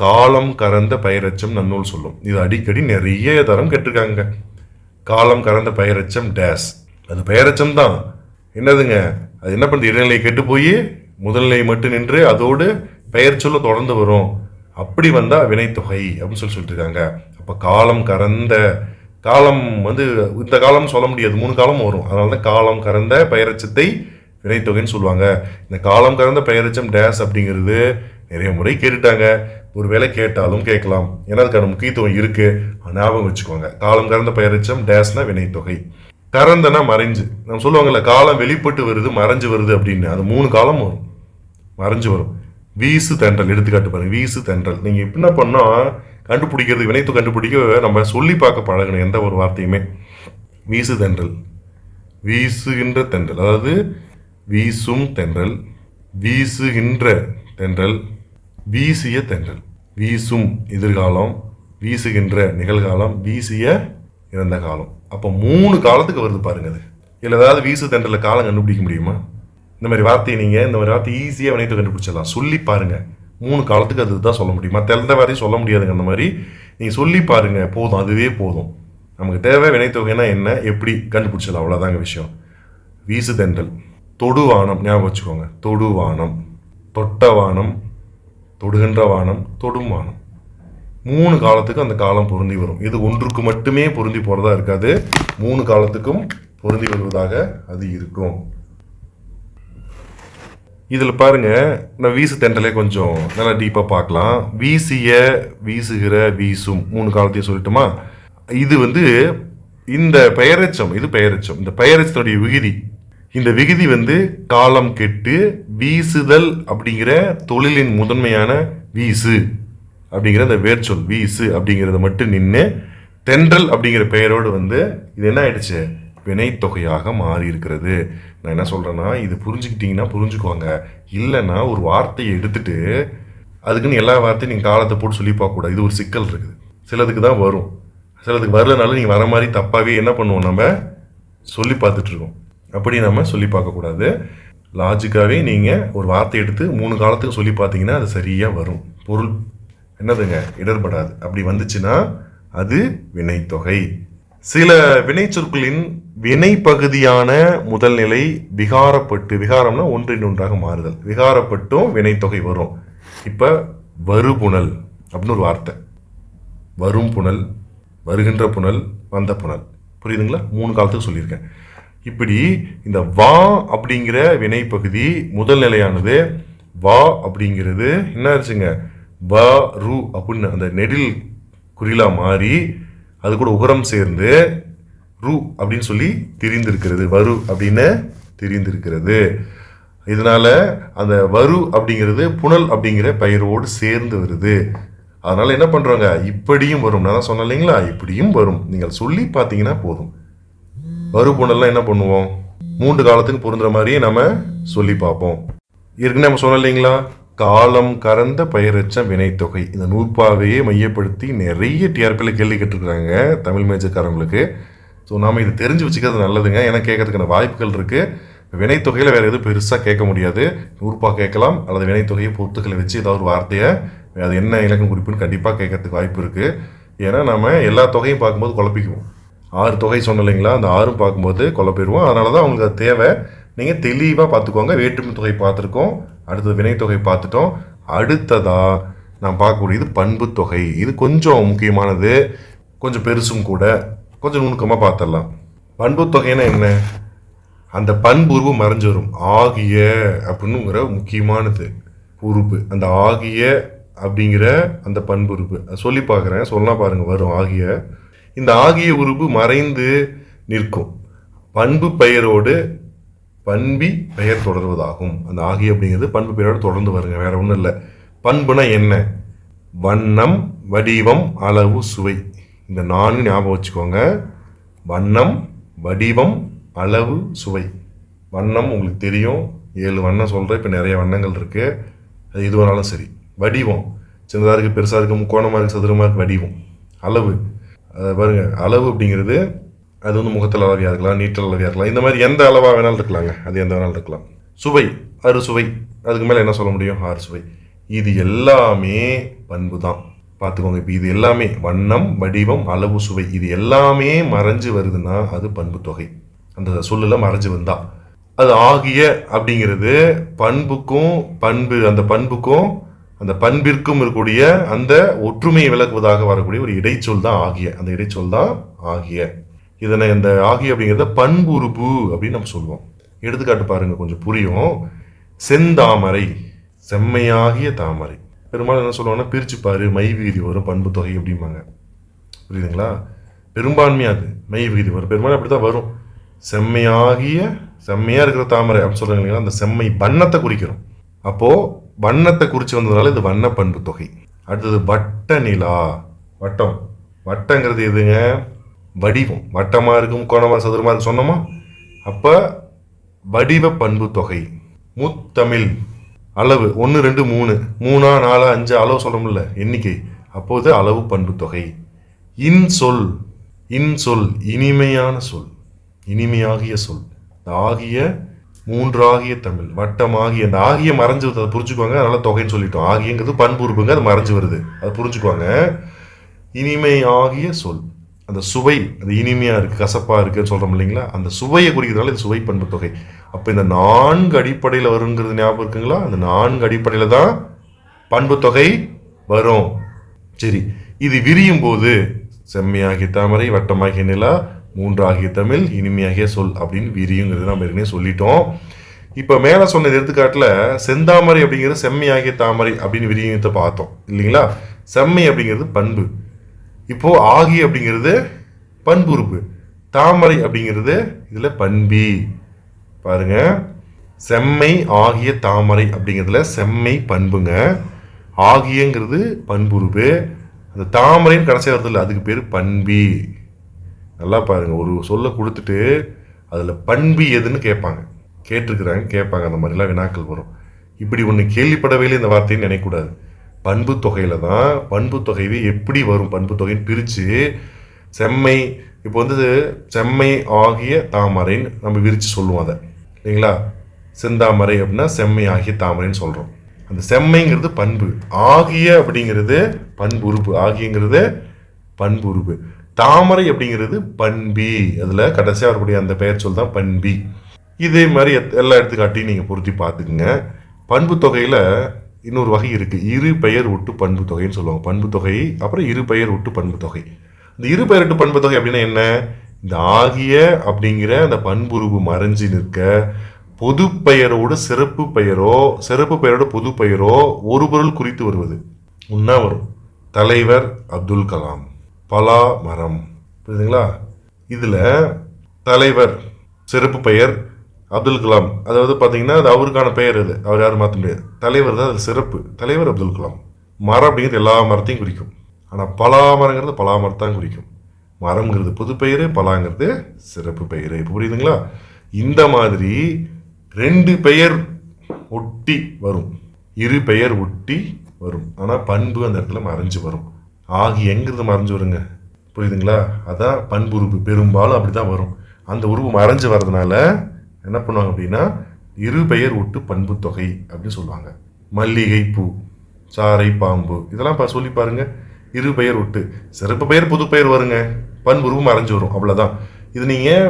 காலம் கறந்த பெயரெச்சம் நன்னூல் சொல்லும். இது அடிக்கடி நிறைய தரம் கேட்டிருக்காங்க. காலம் கறந்த பெயரெச்சம் டேஸ், அது பெயரெச்சம் தான். என்னதுங்க, அது என்ன பண்ணுறது, இடைநிலை கெட்டு போய் முதல்நிலை மட்டும் நின்று அதோடு பெயர் சொல்ல தொடர்ந்து வரும். அப்படி வந்தா வினைத்தொகை அப்படின்னு சொல்லிட்டு இருக்காங்க. அப்ப காலம் கறந்த, காலம் இந்த காலம் சொல்ல முடியாது, 3 காலம் வரும். அதனாலதான் காலம் கறந்த பெயரெச்சத்தை வினைத்தொகைன்னு சொல்லுவாங்க. இந்த காலம் கறந்த பெயரெச்சம் டேஸ் அப்படிங்கிறது நிறைய முறை கேட்டுட்டாங்க. ஒருவேளை கேட்டாலும் கேட்கலாம், ஏன்னா அதுக்கான முக்கியத்துவம் இருக்கு, ஞாபகம் வச்சுக்கோங்க. காலம் கறந்த பெயரெச்சம் டேஸ்னா வினைத்தொகை. கறந்தனா மறைஞ்சு, நம்ம சொல்லுவாங்கல்ல காலம் வெளிப்பட்டு வருது மறைஞ்சு வருது அப்படின்னு, அது 3 காலம் வரும், மறைஞ்சு வரும். வீசு தென்றல் எடுத்துக்காட்டு பாருங்க, வீசு தென்றல். நீங்க என்ன பண்ணா கண்டுபிடிக்கிறது, வினைத்து கண்டுபிடிக்க நம்ம சொல்லி பார்க்க பழகணும் எந்த ஒரு வார்த்தையுமே. வீசு தென்றல், வீசுகின்ற தென்றல், அதாவது வீசும் தென்றல், வீசுகின்ற தென்றல், வீசிய தென்றல். வீசும் எதிர்காலம், வீசுகின்ற நிகழ்காலம், வீசிய இறந்த காலம். அப்போ 3 காலத்துக்கு வருது பாருங்க. அது இல்லை ஏதாவது வீசு தென்றல காலம் கண்டுபிடிக்க முடியுமா? இந்த மாதிரி வார்த்தையை நீங்கள் இந்த மாதிரி வார்த்தை ஈஸியாக வினைத்து கண்டுபிடிச்சிடலாம். சொல்லி பாருங்க, 3 காலத்துக்கு அதுதான் சொல்ல முடியுமா? தெளிந்த வார்த்தையும் சொல்ல முடியாதுங்க. அந்த மாதிரி நீங்கள் சொல்லி பாருங்க, போதும், அதுவே போதும். நமக்கு தேவை வினைத்தொகைனா என்ன, எப்படி கண்டுபிடிச்சிடலாம், அவ்வளோதாங்க விஷயம். வீசு தென்றல், தொடுவானம், ஞாபகம் வச்சுக்கோங்க. தொடுவானம், தொட்டவானம், தொடுகின்ற வானம், தொடும் வானம். 3 காலத்துக்கு அந்த காலம் பொருந்தி வரும். இது ஒன்றுக்கு மட்டுமே பொருந்தி போறதா இருக்காது, 3 காலத்துக்கும் பொருந்தி வருவதாக அது இருக்கும். இதுல பாருங்க, நான் வீசு தென்றலே கொஞ்சம் நல்லா டீப்பா பார்க்கலாம். வீசிய, வீசுகிற, வீசும் 3 காலத்தையும் சொல்லட்டுமா? இது இந்த பெயரெச்சம், இது பெயரெச்சம். இந்த பெயரெச்சத்துடைய விகுதி, இந்த விகுதி காலம் கெட்டு வீசுதல் அப்படிங்கிற தொழிலின் முதன்மையான வீசு அப்படிங்கிற அந்த வேர்ச்சொல் வீசு அப்படிங்கிறத மட்டும் நின்று தென்றல் அப்படிங்கிற பெயரோடு இது என்ன ஆயிடுச்சு, வினைத்தொகையாக மாறி இருக்கிறது. நான் என்ன சொல்றேன்னா, இது புரிஞ்சுக்கிட்டீங்கன்னா புரிஞ்சுக்குவாங்க. இல்லைன்னா ஒரு வார்த்தையை எடுத்துட்டு அதுக்குன்னு எல்லா வார்த்தையும் நீங்கள் காலத்தை போட்டு சொல்லி பார்க்கக்கூடாது. இது ஒரு சிக்கல் இருக்குது. சிலதுக்கு தான் வரும், சிலதுக்கு வரலனாலும் நீங்கள் வர மாதிரி தப்பாகவே என்ன பண்ணுவோம், நம்ம சொல்லி பார்த்துட்டு இருக்கோம். அப்படி நம்ம சொல்லி பார்க்கக்கூடாது. லாஜிக்காகவே நீங்கள் ஒரு வார்த்தை எடுத்து 3 காலத்துக்கு சொல்லி பார்த்தீங்கன்னா அது சரியாக வரும். பொருள் என்னதுங்க, இடர்படாது. அப்படி வந்துச்சுன்னா அது வினைத்தொகை. சில வினைச்சொற்களின் வினை பகுதியான முதல் நிலை விகாரப்பட்டு, விகாரம்னா ஒன்றின் ஒன்றாக மாறுதல், விகாரப்பட்டும் வினைத்தொகை வரும். இப்போ வருபுணல் அப்படின்னு ஒரு வார்த்தை, வரும் புனல், வருகின்ற புனல், வந்த புனல், புரியுதுங்களா? 3 காலத்துக்கு சொல்லியிருக்கேன். இப்படி இந்த வா அப்படிங்கிற வினை பகுதி முதல் நிலையானது வா அப்படிங்கிறது என்ன ஆச்சுங்க, வ ரு அப்படின்னு அந்த நெடில் குறிலா மாறி அது கூட உகரம் சேர்ந்து ரு அப்படின்னு சொல்லி திரிந்திருக்கிறது, வரு அப்படின்னு திரிந்திருக்கிறது. இதனால அந்த வரு அப்படிங்கிறது புனல் அப்படிங்கிற பெயரோடு சேர்ந்து வருது. அதனால என்ன பண்றாங்க, இப்படியும் வரும். நான் தான் சொன்னேன் இல்லைங்களா, இப்படியும் வரும். நீங்கள் சொல்லி பார்த்தீங்கன்னா போதும். வரு புனல்லாம் என்ன பண்ணுவோம், 3 காலத்துக்கு பொருந்துற மாதிரியே நம்ம சொல்லி பார்ப்போம். ஏற்கனவே நம்ம சொன்னோம் இல்லைங்களா, காலம் கறந்த பெயரெச்சம் வினைத்தொகை. இந்த நூற்பாவையே மையப்படுத்தி நிறைய டிஆர்பியில் கேள்வி கேட்டிருக்கிறாங்க தமிழ் மேஜர்காரங்களுக்கு. ஸோ நாம் இதை தெரிஞ்சு வச்சுக்கிறது நல்லதுங்க. ஏன்னா கேட்கறதுக்கான வாய்ப்புகள் இருக்குது. வினைத்தொகையில் வேறு எதுவும் பெருசாக கேட்க முடியாது. நூற்பா கேட்கலாம், அல்லது வினைத்தொகையை பொறுத்துக்களை வச்சு ஏதாவது ஒரு வார்த்தையை அது என்ன இலக்கம் குறிப்புன்னு கண்டிப்பாக கேட்கறதுக்கு வாய்ப்பு இருக்குது. ஏன்னா நம்ம எல்லா தொகையும் பார்க்கும்போது குழப்பிக்குவோம். 6 தொகை சொன்னோம் இல்லைங்களா, அந்த 6 பார்க்கும்போது குழப்பிடுவோம். அதனால தான் அவங்களுக்கு அது தேவை. நீங்கள் தெளிவாக பார்த்துக்கோங்க. வேற்றுமை தொகை பார்த்துருக்கோம், அடுத்தது வினைத்தொகை பார்த்துட்டோம். அடுத்ததாக நான் பார்க்கக்கூடியது பண்பு தொகை. இது கொஞ்சம் முக்கியமானது, கொஞ்சம் பெருசும் கூட, கொஞ்சம் நுணுக்கமாக பார்த்துடலாம். பண்பு தொகைன்னா என்ன, அந்த பண்பு உருவு மறைஞ்சு வரும். ஆகிய அப்படின்னுங்கிற முக்கியமானது உறுப்பு, அந்த ஆகிய அப்படிங்கிற அந்த பண்பு உறுப்பு சொல்லி பார்க்குறேன், சொன்னா பாருங்க வரும். ஆகிய, இந்த ஆகிய உறுப்பு மறைந்து நிற்கும். பண்பு பெயரோடு பண்பி பெயர் தொடர்வதாகும். அந்த ஆகிய அப்படிங்கிறது பண்பு பெயரோடு தொடர்ந்து வருங்க, வேற ஒன்றும் இல்லை. பண்புனா என்ன, வண்ணம், வடிவம், அளவு, சுவை. இந்த 4 ஞாபகம் வச்சுக்கோங்க. வண்ணம், வடிவம், அளவு, சுவை. வண்ணம் உங்களுக்கு தெரியும், 7 வண்ணம் சொல்கிறேன். இப்போ நிறைய வண்ணங்கள் இருக்குது. அது எது வேணாலும் சரி. வடிவம் சின்னதாக இருக்குது, பெருசாக இருக்குது, முக்கோணமாக இருக்குது, சதுரமாக இருக்குது. வடிவம். அளவு, அதை பாருங்க, அளவு அப்படிங்கிறது அது வந்து முகத்தில் அளவியாக இருக்கலாம், நீட்டல் அளவியாக இருக்கலாம், இந்த மாதிரி எந்த அளவாக வேணாலும் இருக்கலாங்க, அது எந்த வேணாலும் இருக்கலாம். சுவை, அறுசுவை, அதுக்கு மேலே என்ன சொல்ல முடியும், அறுசுவை. இது எல்லாமே பண்பு தான். பார்த்துக்கோங்க. இப்போ இது எல்லாமே வண்ணம், வடிவம், அளவு, சுவை, இது எல்லாமே மறைஞ்சு வருதுன்னா அது பண்பு தொகை. அந்த சொல்லில் மறைஞ்சு வந்தா அது ஆகிய அப்படிங்கிறது பண்புக்கும் அந்த பண்புக்கும் அந்த பண்பிற்கும் இருக்கக்கூடிய அந்த ஒற்றுமையை விளக்குவதாக வரக்கூடிய ஒரு இடைச்சொல் தான் ஆகிய. அந்த இடைச்சொல் தான் ஆகிய. இதனை இந்த ஆகிய அப்படிங்கிறத பண்புறுப்பு அப்படின்னு நம்ம சொல்லுவோம். எடுத்துக்காட்டு பாருங்க, கொஞ்சம் புரியும். செந்தாமரை, செம்மையாகிய தாமரை. பெரும்பாலும் என்ன சொல்லுவாங்கன்னா பிரிச்சு பாரு, மை விகுதி வரும், பண்பு தொகை அப்படிம்பாங்க. புரியுதுங்களா? பெரும்பான்மையா அது மை விகுதி வரும், பெரும்பாலும் அப்படித்தான் வரும். செம்மையா இருக்கிற தாமரை அப்படின்னு சொல்றாங்க இல்லைங்களா, அந்த செம்மை வண்ணத்தை குறிக்கிறோம். அப்போ வண்ணத்தை குறிச்சு வந்ததுனால இது வண்ண பண்பு தொகை. அடுத்தது வட்ட நிலா. வட்டம், வட்டங்கிறது எதுங்க, வடிவம். வட்டமா இருக்கும், கோணமா, சதுரமா இருக்கு சொன்னோமா, அப்ப வடிவ பண்பு தொகை. முத்தமிழ், அளவு 1 2 3 3 4 5 அளவு சொல்றோம்ல, எண்ணிக்கை, அப்போது அளவு பண்பு தொகை. இன்சொல், இனிமையான சொல், இனிமையாகிய சொல். ஆகிய, மூன்றாகிய தமிழ், வட்டமாகிய, அந்த ஆகிய மறைஞ்சு வருது, அதை புரிஞ்சுக்குவாங்க. அதனால தொகைன்னு சொல்லிட்டோம். ஆகியங்கிறது பண்பு உறுப்புங்க, அது மறைஞ்சு வருது, அதை புரிஞ்சுக்குவாங்க. இனிமையாகிய சொல், அந்த சுவை, அது இனிமையா இருக்கு, கசப்பா இருக்குன்னு சொல்றோம் இல்லைங்களா, அந்த சுவையை குறிக்கிறதுனால இது சுவை பண்பு தொகை. அப்ப இந்த 4 அடிப்படையில் வருங்கிறது ஞாபகம் இருக்குங்களா? அந்த 4 அடிப்படையில தான் பண்பு தொகை வரும். சரி, இது விரியும் போது செம்மையாகிய தாமரை, வட்டமாகிய நிலா, மூன்றாகிய தமிழ், இனிமையாகிய சொல் அப்படின்னு விரியுங்கிறது நம்ம ஏற்கனவே சொல்லிட்டோம். இப்ப மேல சொன்ன எடுத்துக்காட்டுல செந்தாமரை அப்படிங்கிறது செம்மையாகிய தாமரை அப்படின்னு விரியத்தை பார்த்தோம் இல்லைங்களா. செம்மை அப்படிங்கிறது பண்பு. இப்போ ஆகி அப்படிங்கிறது பண்பு உறுப்பு, தாமரை அப்படிங்கிறது இதுல பண்பி. பாருங்க, செம்மை ஆகிய தாமரை அப்படிங்கிறதுல செம்மை பண்புங்க, ஆகியங்கிறது பண்புறுப்பு, அந்த தாமரைன்னு கடைசி வரதில்லை, அதுக்கு பேர் பண்பி. நல்லா பாருங்க, ஒரு சொல்ல கொடுத்துட்டு அதுல பண்பி எதுன்னு கேட்பாங்க, அந்த மாதிரிலாம் வினாக்கள் வரும். இப்படி ஒன்று கேள்விப்படவே இல்லை இந்த வார்த்தைன்னு நினைக்கக்கூடாது. பண்பு தொகையில தான் பண்பு தொகையை எப்படி வரும், பண்பு தொகைன்னு பிரித்து செம்மை, இப்போ வந்து செம்மை ஆகிய தாமரைன்னு நம்ம விரித்து சொல்லுவோம் அதை இல்லைங்களா. செந்தாமரை அப்படின்னா செம்மை ஆகிய தாமரைன்னு சொல்கிறோம். அந்த செம்மைங்கிறது பண்பு, ஆகிய அப்படிங்கிறது பண்பு உறுப்பு, ஆகியங்கிறது பண்பு உறுப்பு, தாமரை அப்படிங்கிறது பண்பி, அதில் கடைசியாக வரக்கூடிய அந்த பெயர் சொல் தான் பண்பி. இதே மாதிரி எல்லா எடுத்துக்காட்டையும் நீங்கள் பொருத்தி பார்த்துக்குங்க. பண்பு தொகையில் இன்னொரு வகை இருக்குது, இரு பெயர் ஒட்டு பண்பு தொகைன்னு சொல்லுவாங்க. பண்பு தொகை அப்புறம் இரு பெயர் ஒட்டு பண்பு தொகை. இந்த இரு பெயர் ஒட்டு பண்பு தொகை அப்படின்னா என்ன, இந்த ஆகிய அப்படிங்கிற அந்த பண்புருவு மறைஞ்சி நிற்க பொது பெயரோடு சிறப்பு பெயரோ, சிறப்பு பெயரோட பொது பெயரோ ஒரு பொருள் குறித்து வருவது உண்ணா வரும். தலைவர் அப்துல் கலாம், பலா மரம். புரியுதுங்களா? இதில் தலைவர் சிறப்பு பெயர், அப்துல் கலாம் அதாவது பார்த்தீங்கன்னா அது அவருக்கான பெயர், அது அவர் யாரும் மாற்ற முடியாது. தலைவர் தான் அது சிறப்பு, தலைவர் அப்துல் கலாம். மரம் அப்படிங்கிறது எல்லா மரத்தையும் குறிக்கும், ஆனால் பலா மரங்கிறது பலா மரத்தான் குறிக்கும். மரம்ங்கிறது பொது பெயர், பலாங்கிறது சிறப்பு பெயர். இப்போ புரியுதுங்களா? இந்த மாதிரி 2 பெயர் ஒட்டி வரும், இரு பெயர் ஒட்டி வரும், ஆனால் பண்பு அந்த இடத்துல மறைஞ்சு வரும். ஆகியங்கிறது மறைஞ்சு வருங்க. புரியுதுங்களா? அதான் பண்பு உறுப்பு, பெரும்பாலும் அப்படி தான் வரும். அந்த உறுப்பு மறைஞ்சு வர்றதுனால என்ன பண்ணுவாங்க அப்படின்னா இரு பெயர் ஒட்டு பண்பு தொகை அப்படின்னு சொல்லுவாங்க. மல்லிகை பூ, சாரை பாம்பு, இதெல்லாம் சொல்லி பாருங்க. இரு பெயர் ஒட்டு, சிறப்பு பெயர் பொது பெயர் வருங்க, பண்புருவு மறைஞ்சு வரும், அவ்வளோதான். இது நீங்கள்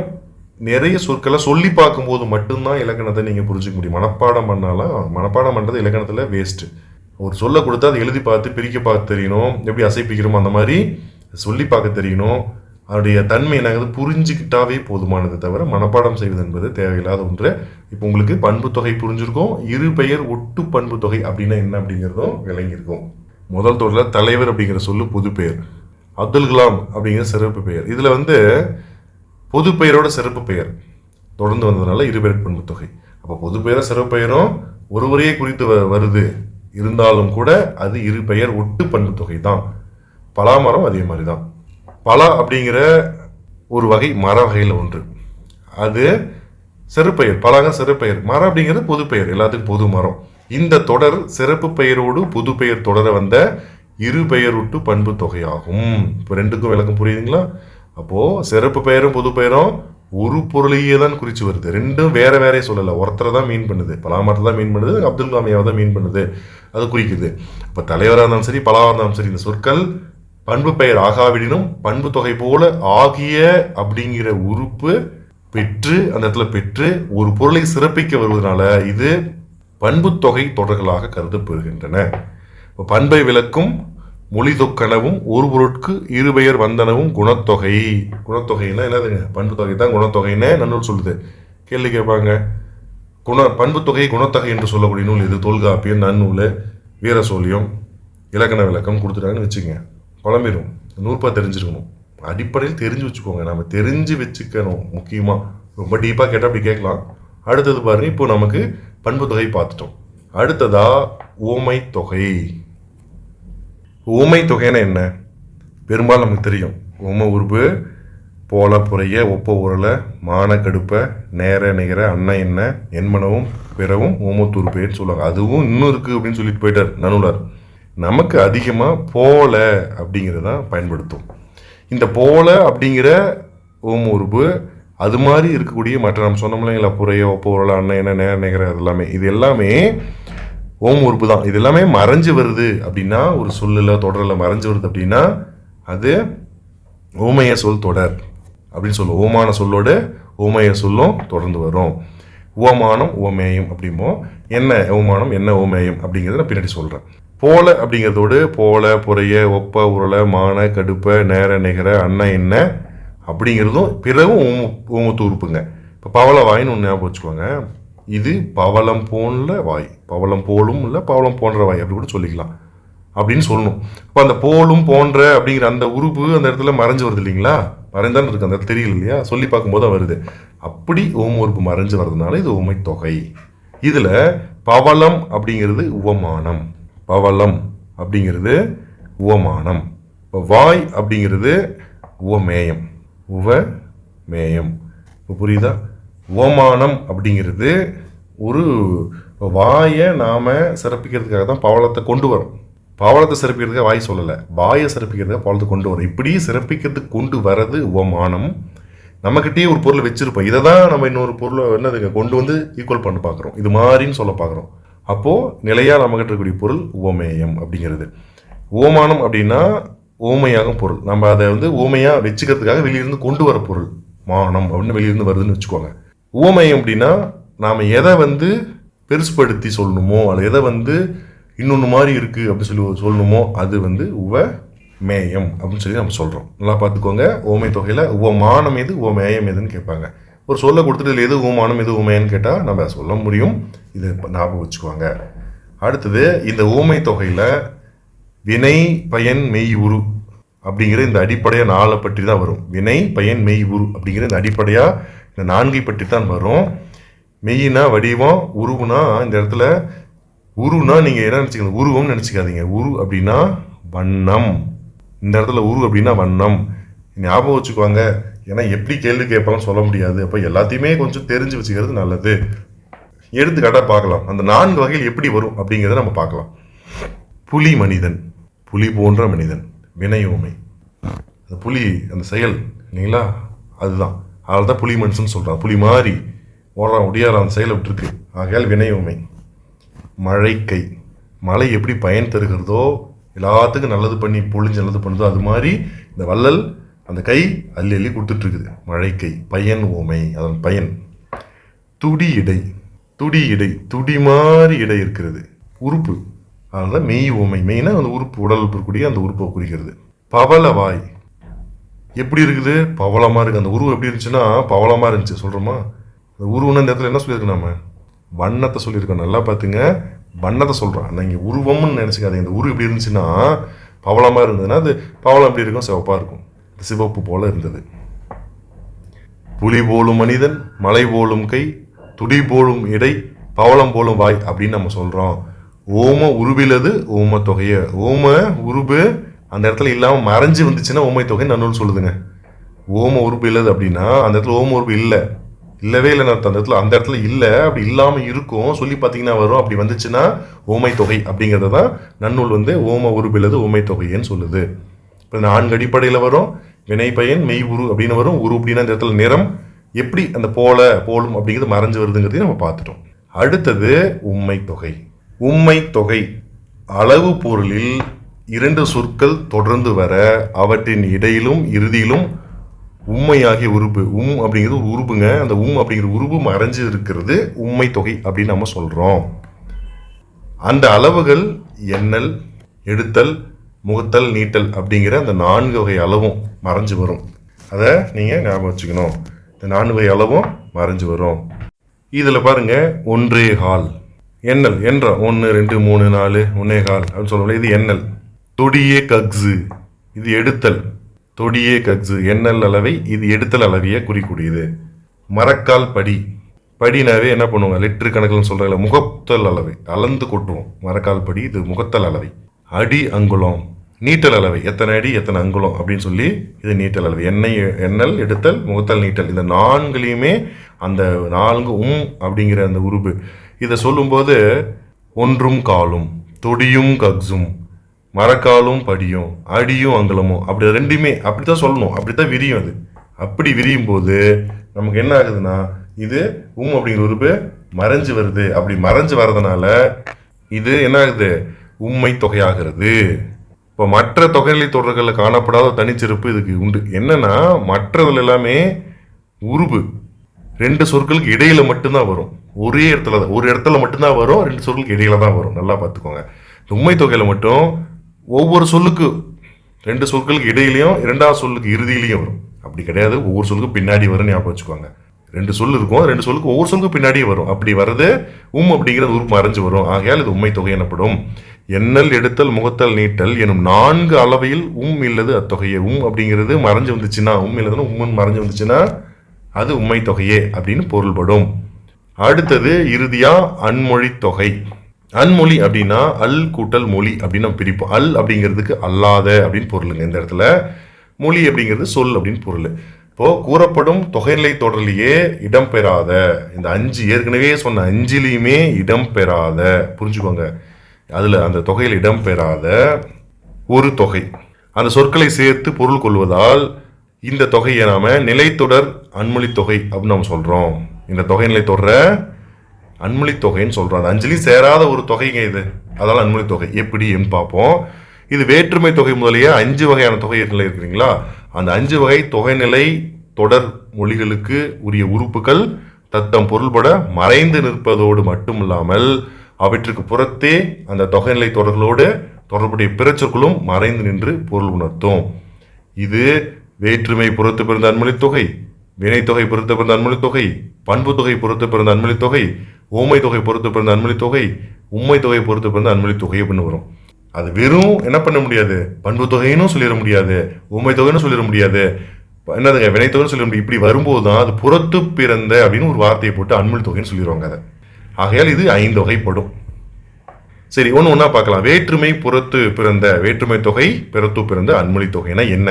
நிறைய சொற்களை சொல்லி பார்க்கும்போது மட்டும்தான் இலக்கணத்தை நீங்கள் புரிஞ்சுக்க முடியும். மனப்பாடம் பண்ணாலும், மனப்பாடம் பண்ணுறது இலக்கணத்தில் வேஸ்ட்டு. ஒரு சொல்ல கொடுத்தா அதை எழுதி பார்த்து பிரிக்க பார்த்து தெரியணும், எப்படி அசைப்பிக்கிறோமோ அந்த மாதிரி சொல்லி பார்க்க தெரியணும். அதனுடைய தன்மை என்னங்கிறது புரிஞ்சுக்கிட்டாவே போதுமானது, தவிர மனப்பாடம் செய்வது என்பது தேவையில்லாத ஒன்று. இப்போ உங்களுக்கு பண்பு தொகை புரிஞ்சிருக்கும், இரு பெயர் ஒட்டு பண்பு தொகை அப்படின்னா என்ன அப்படிங்கிறதும் விளங்கியிருக்கும். முதல் தொடரில் தலைவர் அப்படிங்கிற சொல்லு பொது பெயர், அப்துல் கலாம் அப்படிங்கிற சிறப்பு பெயர். இதில் வந்து பொது பெயரோட சிறப்பு பெயர் தொடர்ந்து வந்ததுனால இரு பெயர் பண்பு தொகை. அப்போ பொது பெயர சிறப்பு பெயரும் ஒருவரையே குறித்து வருது, இருந்தாலும் கூட அது இரு பெயர் ஒட்டு பண்பு தொகை தான். பலாமரம் அதே மாதிரி தான். பலா அப்படிங்கிற ஒரு வகை மர வகையில் ஒன்று, அது சிறுபெயர். பலாங்க சிறுபெயர், மரம் அப்படிங்கிறது பொது பெயர், எல்லாத்துக்கும் பொது மரம். இந்த தொடர் சிறப்பு பெயரோடு புது பெயர் தொடர வந்த இரு பெயருட்டு பண்பு தொகையாகும். இப்போ ரெண்டுக்கும் விளக்கம் புரியுதுங்களா? அப்போ சிறப்பு பெயரும் புது பெயரும் ஒரு பொருளையே தான் குறிச்சு வருது. ரெண்டும் வேற வேறே சொல்லலை. ஒருத்தரை தான் மீன் பண்ணுது, பலாமரத்தை தான் மீன் பண்ணுது, அப்துல் கலாமியாவை தான் மீன் பண்ணுது, அது குறிக்குது. இப்போ தலைவராக இருந்தாலும் சரி, பலாவாக இருந்தாலும் சரி, இந்த சொற்கள் பண்பு பெயர் ஆகாவிடனும் பண்பு தொகை போல ஆகிய அப்படிங்கிற உறுப்பு பெற்று அந்த இடத்துல பெற்று ஒரு பொருளை சிறப்பிக்க வருவதனால இது பண்பு தொகை தொடர்களாக கருதப்படுகின்றன. இப்போ பண்பை விளக்கும் மொழி தொக்கனவும் ஒரு பொருட்கு இருபெயர் வந்தனவும் குணத்தொகை. குணத்தொகைன்னா என்னதுங்க? பண்பு தொகை தான் குணத்தொகைன்னு நன்னூல் சொல்லுது. கேள்வி கேட்பாங்க, பண்பு தொகை குணத்தொகை என்று சொல்லக்கூடிய நூல் இது தொல்காப்பியம், நன்னூல், வீரசோழியம், இலக்கண விளக்கம் கொடுத்துட்டாங்கன்னு வச்சுக்கோங்க, குழம்பிடும். நூற்பா தெரிஞ்சிருக்கணும். அடிப்படையில் தெரிஞ்சு வச்சுக்கோங்க. நம்ம தெரிஞ்சு வச்சுக்கணும். முக்கியமாக ரொம்ப டீப்பாக கேட்டால் அப்படி கேட்கலாம். அடுத்தது பாருங்க, இப்போ நமக்கு பண்பு தொகை பார்த்துட்டோம். அடுத்ததா ஓமை தொகை. ஓமை தொகைன்னா என்ன? பெரும்பாலும் நமக்கு தெரியும். ஓம உருபு போல புறைய ஒப்ப உரல மான கடுப்ப நேர நிகர அன்ன என்ன என்மனவும் பிறவும் ஓமத்துருப்பேன்னு சொல்லுவாங்க. அதுவும் இன்னும் இருக்குது அப்படின்னு சொல்லிட்டு போயிட்டார் நன்னூலார். நமக்கு அதிகமாக போல அப்படிங்கிறதான் பயன்படுத்தும். இந்த போல அப்படிங்கிற ஓம உருபு அது மாதிரி இருக்கக்கூடிய மற்ற நம்ம சொன்னோம்லைங்களா, புறைய ஒப்ப உரல அன்ன என்ன நேர நிகர அது எல்லாமே, இது எல்லாமே ஓம் உறுப்பு தான். இது எல்லாமே மறைஞ்சு வருது அப்படின்னா, ஒரு சொல்லில் தொடரில் மறைஞ்சு வருது அப்படின்னா அது ஓமைய சொல் தொடர் அப்படின்னு சொல்லுவோம். ஓமான சொல்லோடு ஓமைய சொல்லும் தொடர்ந்து வரும். ஓமானம் ஓமேயம் அப்படிமோ. என்ன ஓமானம் என்ன ஓமேயம் அப்படிங்கிறத நான் பின்னாடி சொல்கிறேன். போல அப்படிங்கிறதோடு போல புறைய ஒப்ப உரல மான கடுப்ப நேர நிகர அன்ன என்ன அப்படிங்கிறதும் பிறகும் ஓமத்து உறுப்புங்க. இப்போ பவள வாயின்னு ஒன்று ஞாபகம் வச்சுக்கோங்க. இது பவளம் போன்ற வாய், பவளம் போலும் இல்லை பவளம் போன்ற வாய் அப்படி கூட சொல்லிக்கலாம் அப்படின்னு சொல்லணும். இப்போ அந்த போலும் போன்ற அப்படிங்கிற அந்த உறுப்பு அந்த இடத்துல மறைஞ்சு வருது இல்லைங்களா? மறைந்தான்னு இருக்கு, அந்த இடத்துல தெரியல இல்லையா? சொல்லி பார்க்கும்போது தான் வருது. அப்படி ஓம உறுப்பு மறைஞ்சு வர்றதுனால இது ஓமை தொகை. இதில் பவளம் அப்படிங்கிறது உவமானம், பவளம் அப்படிங்கிறது உவமானம். இப்போ வாய் அப்படிங்கிறது உவமேயம், உவமேயம். இப்போ புரியுதா? ஓமானம் அப்படிங்கிறது ஒரு வாயை நாம் சிறப்பிக்கிறதுக்காக தான் பவளத்தை கொண்டு வரோம். பவளத்தை சிறப்பிக்கிறதுக்காக வாய் சொல்லலை, வாயை சிறப்பிக்கிறதுக்காக பவளத்தை கொண்டு வரோம். இப்படி சிறப்பிக்கிறதுக்கு கொண்டு வர்றது ஓமானம். நம்மக்கிட்டேயே ஒரு பொருளை வச்சுருப்போம், இதை தான் நம்ம இன்னொரு பொருளை என்னதுங்க கொண்டு வந்து ஈக்குவல் பண்ண பார்க்குறோம், இது மாதிரின்னு சொல்ல பார்க்குறோம். அப்போது நிலையாக நம்மகிட்ட இருக்கக்கூடிய பொருள் ஓமேயம் அப்படிங்கிறது. ஓமானம் அப்படின்னா ஓமையாகும் பொருள். நம்ம அதை வந்து ஓமையாக வச்சுக்கிறதுக்காக வெளியிருந்து கொண்டு வர பொருள் மானம் அப்படின்னு வெளியிருந்து வருதுன்னு வச்சுக்கோங்க. ஓமயம் அப்படின்னா நாம் எதை வந்து பெருசுப்படுத்தி சொல்லணுமோ, அல்லது எதை வந்து இன்னொன்று மாதிரி இருக்குது அப்படின்னு சொல்லி சொல்லணுமோ அது வந்து உவமேயம் அப்படின்னு சொல்லி நம்ம சொல்கிறோம். நல்லா பார்த்துக்கோங்க. ஓமை தொகையில் உவமானம் எது உவமேயம் எதுன்னு கேட்பாங்க. ஒரு சொல்ல கொடுத்துட்டு இதில் எது ஓமானம் எது உவமேயம்னு கேட்டால் நம்ம சொல்ல முடியும். இதை ஞாபகம் வச்சுக்குவாங்க. அடுத்தது இந்த ஓமை தொகையில் வினை பயன் மெய் உரு அப்படிங்கிற இந்த அடிப்படையாக 4 பற்றி தான் வரும். வினை பயன் மெய் உரு அப்படிங்கிற இந்த அடிப்படையாக இந்த 4 பற்றி தான் வரும். மெய்னா வடிவம், உருவுனா இந்த இடத்துல உருனா நீங்கள் என்ன நினச்சிக்கணும், உருவம்னு நினச்சிக்காதீங்க. உரு அப்படின்னா வண்ணம். இந்த இடத்துல உரு அப்படின்னா வண்ணம். ஞாபகம் வச்சுக்குவாங்க. ஏன்னா எப்படி கேள்வி கேட்பாலும் சொல்ல முடியாது. அப்போ எல்லாத்தையுமே கொஞ்சம் தெரிஞ்சு வச்சுக்கிறது நல்லது. எடுத்துக்காட்டாக பார்க்கலாம், அந்த 4 வகையில் எப்படி வரும் அப்படிங்கிறத நம்ம பார்க்கலாம். புலி மனிதன், புலி போன்ற மனிதன், வினை ஓமை. அந்த புலி அந்த செயல் இல்லைங்களா, அதுதான். அதனால தான் புலி மனுஷன் சொல்கிறான். புலி மாதிரி ஓடுறான் ஒடியாரான், அந்த செயலை விட்டுருக்கு. ஆகையால் வினை ஓமை. மழைக்கை, மழை எப்படி பயன் தருகிறதோ, எல்லாத்துக்கும் நல்லது பண்ணி பொழிஞ்சு நல்லது பண்ணுதோ, அது மாதிரி இந்த வள்ளல் அந்த கை அள்ளி அள்ளி கொடுத்துட்ருக்குது. மழைக்கை பயன் ஓமை, அதன் பயன். துடி இடை, துடி இடை, துடி மாதிரி இடை இருக்கிறது உறுப்பு, அதனால மெய் ஓமை. மெய்னா அந்த உறுப்பு, உடல் இருக்கக்கூடிய அந்த உறுப்பை குறிக்கிறது. பவளவாய் எப்படி இருக்குது, பவளமாக இருக்குது. அந்த உருவம் எப்படி இருந்துச்சுன்னா பவளமாக இருந்துச்சு சொல்கிறோமா. அந்த உருவம்னு இந்த இடத்துல என்ன சொல்லியிருக்கோம், நம்ம வண்ணத்தை சொல்லியிருக்கோம். நல்லா பார்த்துங்க, வண்ணத்தை சொல்கிறோம். நான் இங்கே உருவம்னு நினச்சிக்காதீங்க. இந்த உருவம் எப்படி இருந்துச்சுன்னா பவளமாக இருந்ததுன்னா அது பவளம் எப்படி இருக்கும், சிவப்பாக இருக்கும். சிவப்பு போல இருந்தது. புலி போலும் மனிதன், மலை போலும் கை, துடி போலும் இடை, பவளம் போலும் வாய் அப்படின்னு நம்ம சொல்கிறோம். ஓம உருவிலது ஓம தொகைய. ஓம உருவு அந்த இடத்துல இல்லாமல் மறைஞ்சு வந்துச்சுன்னா ஓமை தொகை நன்னூல் சொல்லுதுங்க. ஓம உருவு இல்லது அப்படின்னா அந்த இடத்துல ஓம உருவு இல்லை, இல்லவே இல்லைன்னு அர்த்தம். அந்த இடத்துல இல்லை, அப்படி இல்லாமல் இருக்கும் சொல்லி பார்த்தீங்கன்னா வரும். அப்படி வந்துச்சுன்னா ஓமை தொகை அப்படிங்கிறது தான் நன்னூல் ஓம உருபிலது ஓமை தொகைன்னு சொல்லுது. இப்போ 4 அடிப்படையில் வரும். வினை பயன் மெய் உரு அப்படின்னு வரும். உரு அப்படின்னா இந்த இடத்துல நிறம், எப்படி அந்த போலும் அப்படிங்கிறது மறைஞ்சு வருதுங்கிறதையும் நம்ம பார்த்துட்டோம். அடுத்தது உம்மை தொகை. உம்மை தொகை அளவு பொருளில் 2 சொற்கள் தொடர்ந்து வர அவற்றின் இடையிலும் இறுதியிலும் உம்மையாகிய உருபு, அப்படிங்கிறது ஒரு உருபுங்க. அந்த அப்படிங்கிற உருபு மறைஞ்சு இருக்கிறது உம்மை தொகை அப்படின்னு நம்ம சொல்றோம். அந்த அளவுகள் எண்ணல், எடுத்தல், முகத்தல், நீட்டல் அப்படிங்கிற அந்த 4 வகை அளவும் மறைஞ்சு வரும். அதை நீங்க ஞாபகம் வச்சுக்கணும். இந்த 4 வகை அளவும் மறைஞ்சு வரும். இதுல பாருங்க, 1/4 எண்ணல் என்ற 1 2 3 4 1/4 அப்படின்னு சொல்லுவோம். இது எண்ணல். தொடியே கக்ஸு இது எடுத்தல். தொடியே கக்ஸு எண்ணல் அளவை, இது எடுத்தல் அளவையை குறிக்கூடியது. மரக்கால் படி, படினாவே என்ன பண்ணுவோங்க, லிட்டரு கணக்குன்னு சொல்றாங்க. முகத்தல் அளவை அளந்து கொட்டுவோம். மரக்கால் படி இது முகத்தல் அளவை. அடி அங்குலம் நீட்டல் அளவை, எத்தனை அடி எத்தனை அங்குலம் அப்படின்னு சொல்லி இது நீட்டல் அளவை. எண்ணல், எடுத்தல், முகத்தல், நீட்டல் இந்த 4லையுமே அந்த 4 அப்படிங்கிற அந்த உருபு. இதை சொல்லும்போது 1 காலும் தொடியும் கக்ஸும் மரக்காலும் படியும் அடியும் அங்கலமும் அப்படி 2மே அப்படித்தான் சொல்லணும். அப்படித்தான் விரியும். அது அப்படி விரியும் போது நமக்கு என்ன ஆகுதுன்னா இது அப்படிங்கிற உருபு மறைஞ்சு வருது. அப்படி மறைஞ்சு வர்றதுனால இது என்ன ஆகுது, உம்மை தொகையாகிறது. இப்போ மற்ற தொகைநிலை தொடர்களில் காணப்படாத தனிச்சிறப்பு இதுக்கு உண்டு. என்னன்னா மற்றதுல எல்லாமே உருபு 2 சொற்களுக்கு இடையில மட்டும்தான் வரும். ஒரு இடத்துல மட்டும்தான் வரும். 2 சொற்களுக்கு இடையில தான் வரும். நல்லா பார்த்துக்கோங்க. உம்மை தொகையில மட்டும் ஒவ்வொரு சொல்லுக்கு 2 சொற்களுக்கு இடையிலையும் 2வது சொல்லுக்கு இறுதியிலையும் வரும். அப்படி கிடையாது, ஒவ்வொரு சொல்லுக்கு பின்னாடி வரும். ஞாபகம் வச்சுக்கோங்க. 2 சொல் இருக்கும், 2 சொல்லுக்கு ஒவ்வொரு சொல்லுக்கு பின்னாடியே வரும். அப்படி வர்றது அப்படிங்கிறது உருப்பு மறைஞ்சு வரும். ஆகையால் இது உம்மை தொகை எனப்படும். எண்ணல், எடுத்தல், முகத்தல், நீட்டல் எனும் 4 அளவையில் இல்லது அத்தொகையே. அப்படிங்கிறது மறைஞ்சு வந்துச்சுன்னா, இல்லதுன்னா மறைஞ்சு வந்துச்சுன்னா அது உம்மை தொகையே அப்படின்னு பொருள்படும். அடுத்தது இறுதியா அன்மொழி தொகை. அன்மொழி அப்படின்னா அல் கூட்டல் மொழி அப்படின்னு நம்ம பிரிப்போம். அல் அப்படிங்கிறதுக்கு அல்லாத அப்படின்னு பொருளுங்க. இந்த இடத்துல மொழி அப்படிங்கிறது சொல் அப்படின்னு பொருள். இப்போ கூறப்படும் தொகைநிலை தொடர்லையே இடம்பெறாத இந்த 5 ஏற்கனவே சொன்ன 5லையுமே இடம்பெறாத, புரிஞ்சுக்கோங்க, அதுல அந்த தொகையில் இடம்பெறாத ஒரு தொகை அந்த சொற்களை சேர்த்து பொருள் கொள்வதால் இந்த தொகையை நாம நிலைத்தொடர் அன்மொழி தொகை அப்படின்னு நம்ம சொல்றோம். இந்த தொகைநிலை தொடர அன்மொழி தொகைன்னு சொல்றோம். அந்த 5லையும் சேராத ஒரு தொகைங்க இது. அதனால அன்மொழி தொகை எப்படின்னு பார்ப்போம். இது வேற்றுமை தொகை முதலிய 5 வகையான தொகை இருக்கிறீங்களா, அந்த 5 வகை தொகைநிலை தொடர் மொழிகளுக்கு உரிய உறுப்புகள் தத்தம் பொருள்பட மறைந்து நிற்பதோடு மட்டுமில்லாமல் அவற்றுக்கு புறத்தே அந்த தொகைநிலை தொடர்களோடு தொடர்புடைய பிறச்சொற்களும் மறைந்து நின்று பொருள் உணர்த்தும். இது வேற்றுமை பொறுத்து பிறந்த அன்மொழி தொகை, வினைத்தொகை பொறுத்து பிறந்த அன்மொழி தொகை, பண்பு தொகை பொறுத்து பிறந்த அன்மொழி தொகை, ஓமை தொகை பொறுத்து பிறந்த அன்மொழி தொகை, உம்மை தொகை பொறுத்து பிறந்த அன்மொழி தொகை அப்படின்னு வரும். அது வெறும் என்ன பண்ண முடியாது, பண்பு தொகைன்னு சொல்லிட முடியாது, உம்மை தொகைன்னு சொல்லிட முடியாது, என்னதுங்க வினைத்தொகைன்னு சொல்லிட முடியும். இப்படி வரும்போது தான் அது புறத்து பிறந்த அப்படின்னு ஒரு வார்த்தையை போட்டு அன்மொழி தொகைன்னு சொல்லிடுவாங்க அதை. ஆகையால் இது 5 வகைப்படும். சரி, ஒண்ணா பார்க்கலாம். வேற்றுமை புறத்து பிறந்த வேற்றுமை தொகை, பிறத்து பிறந்த அன்மொழி தொகைனா என்ன?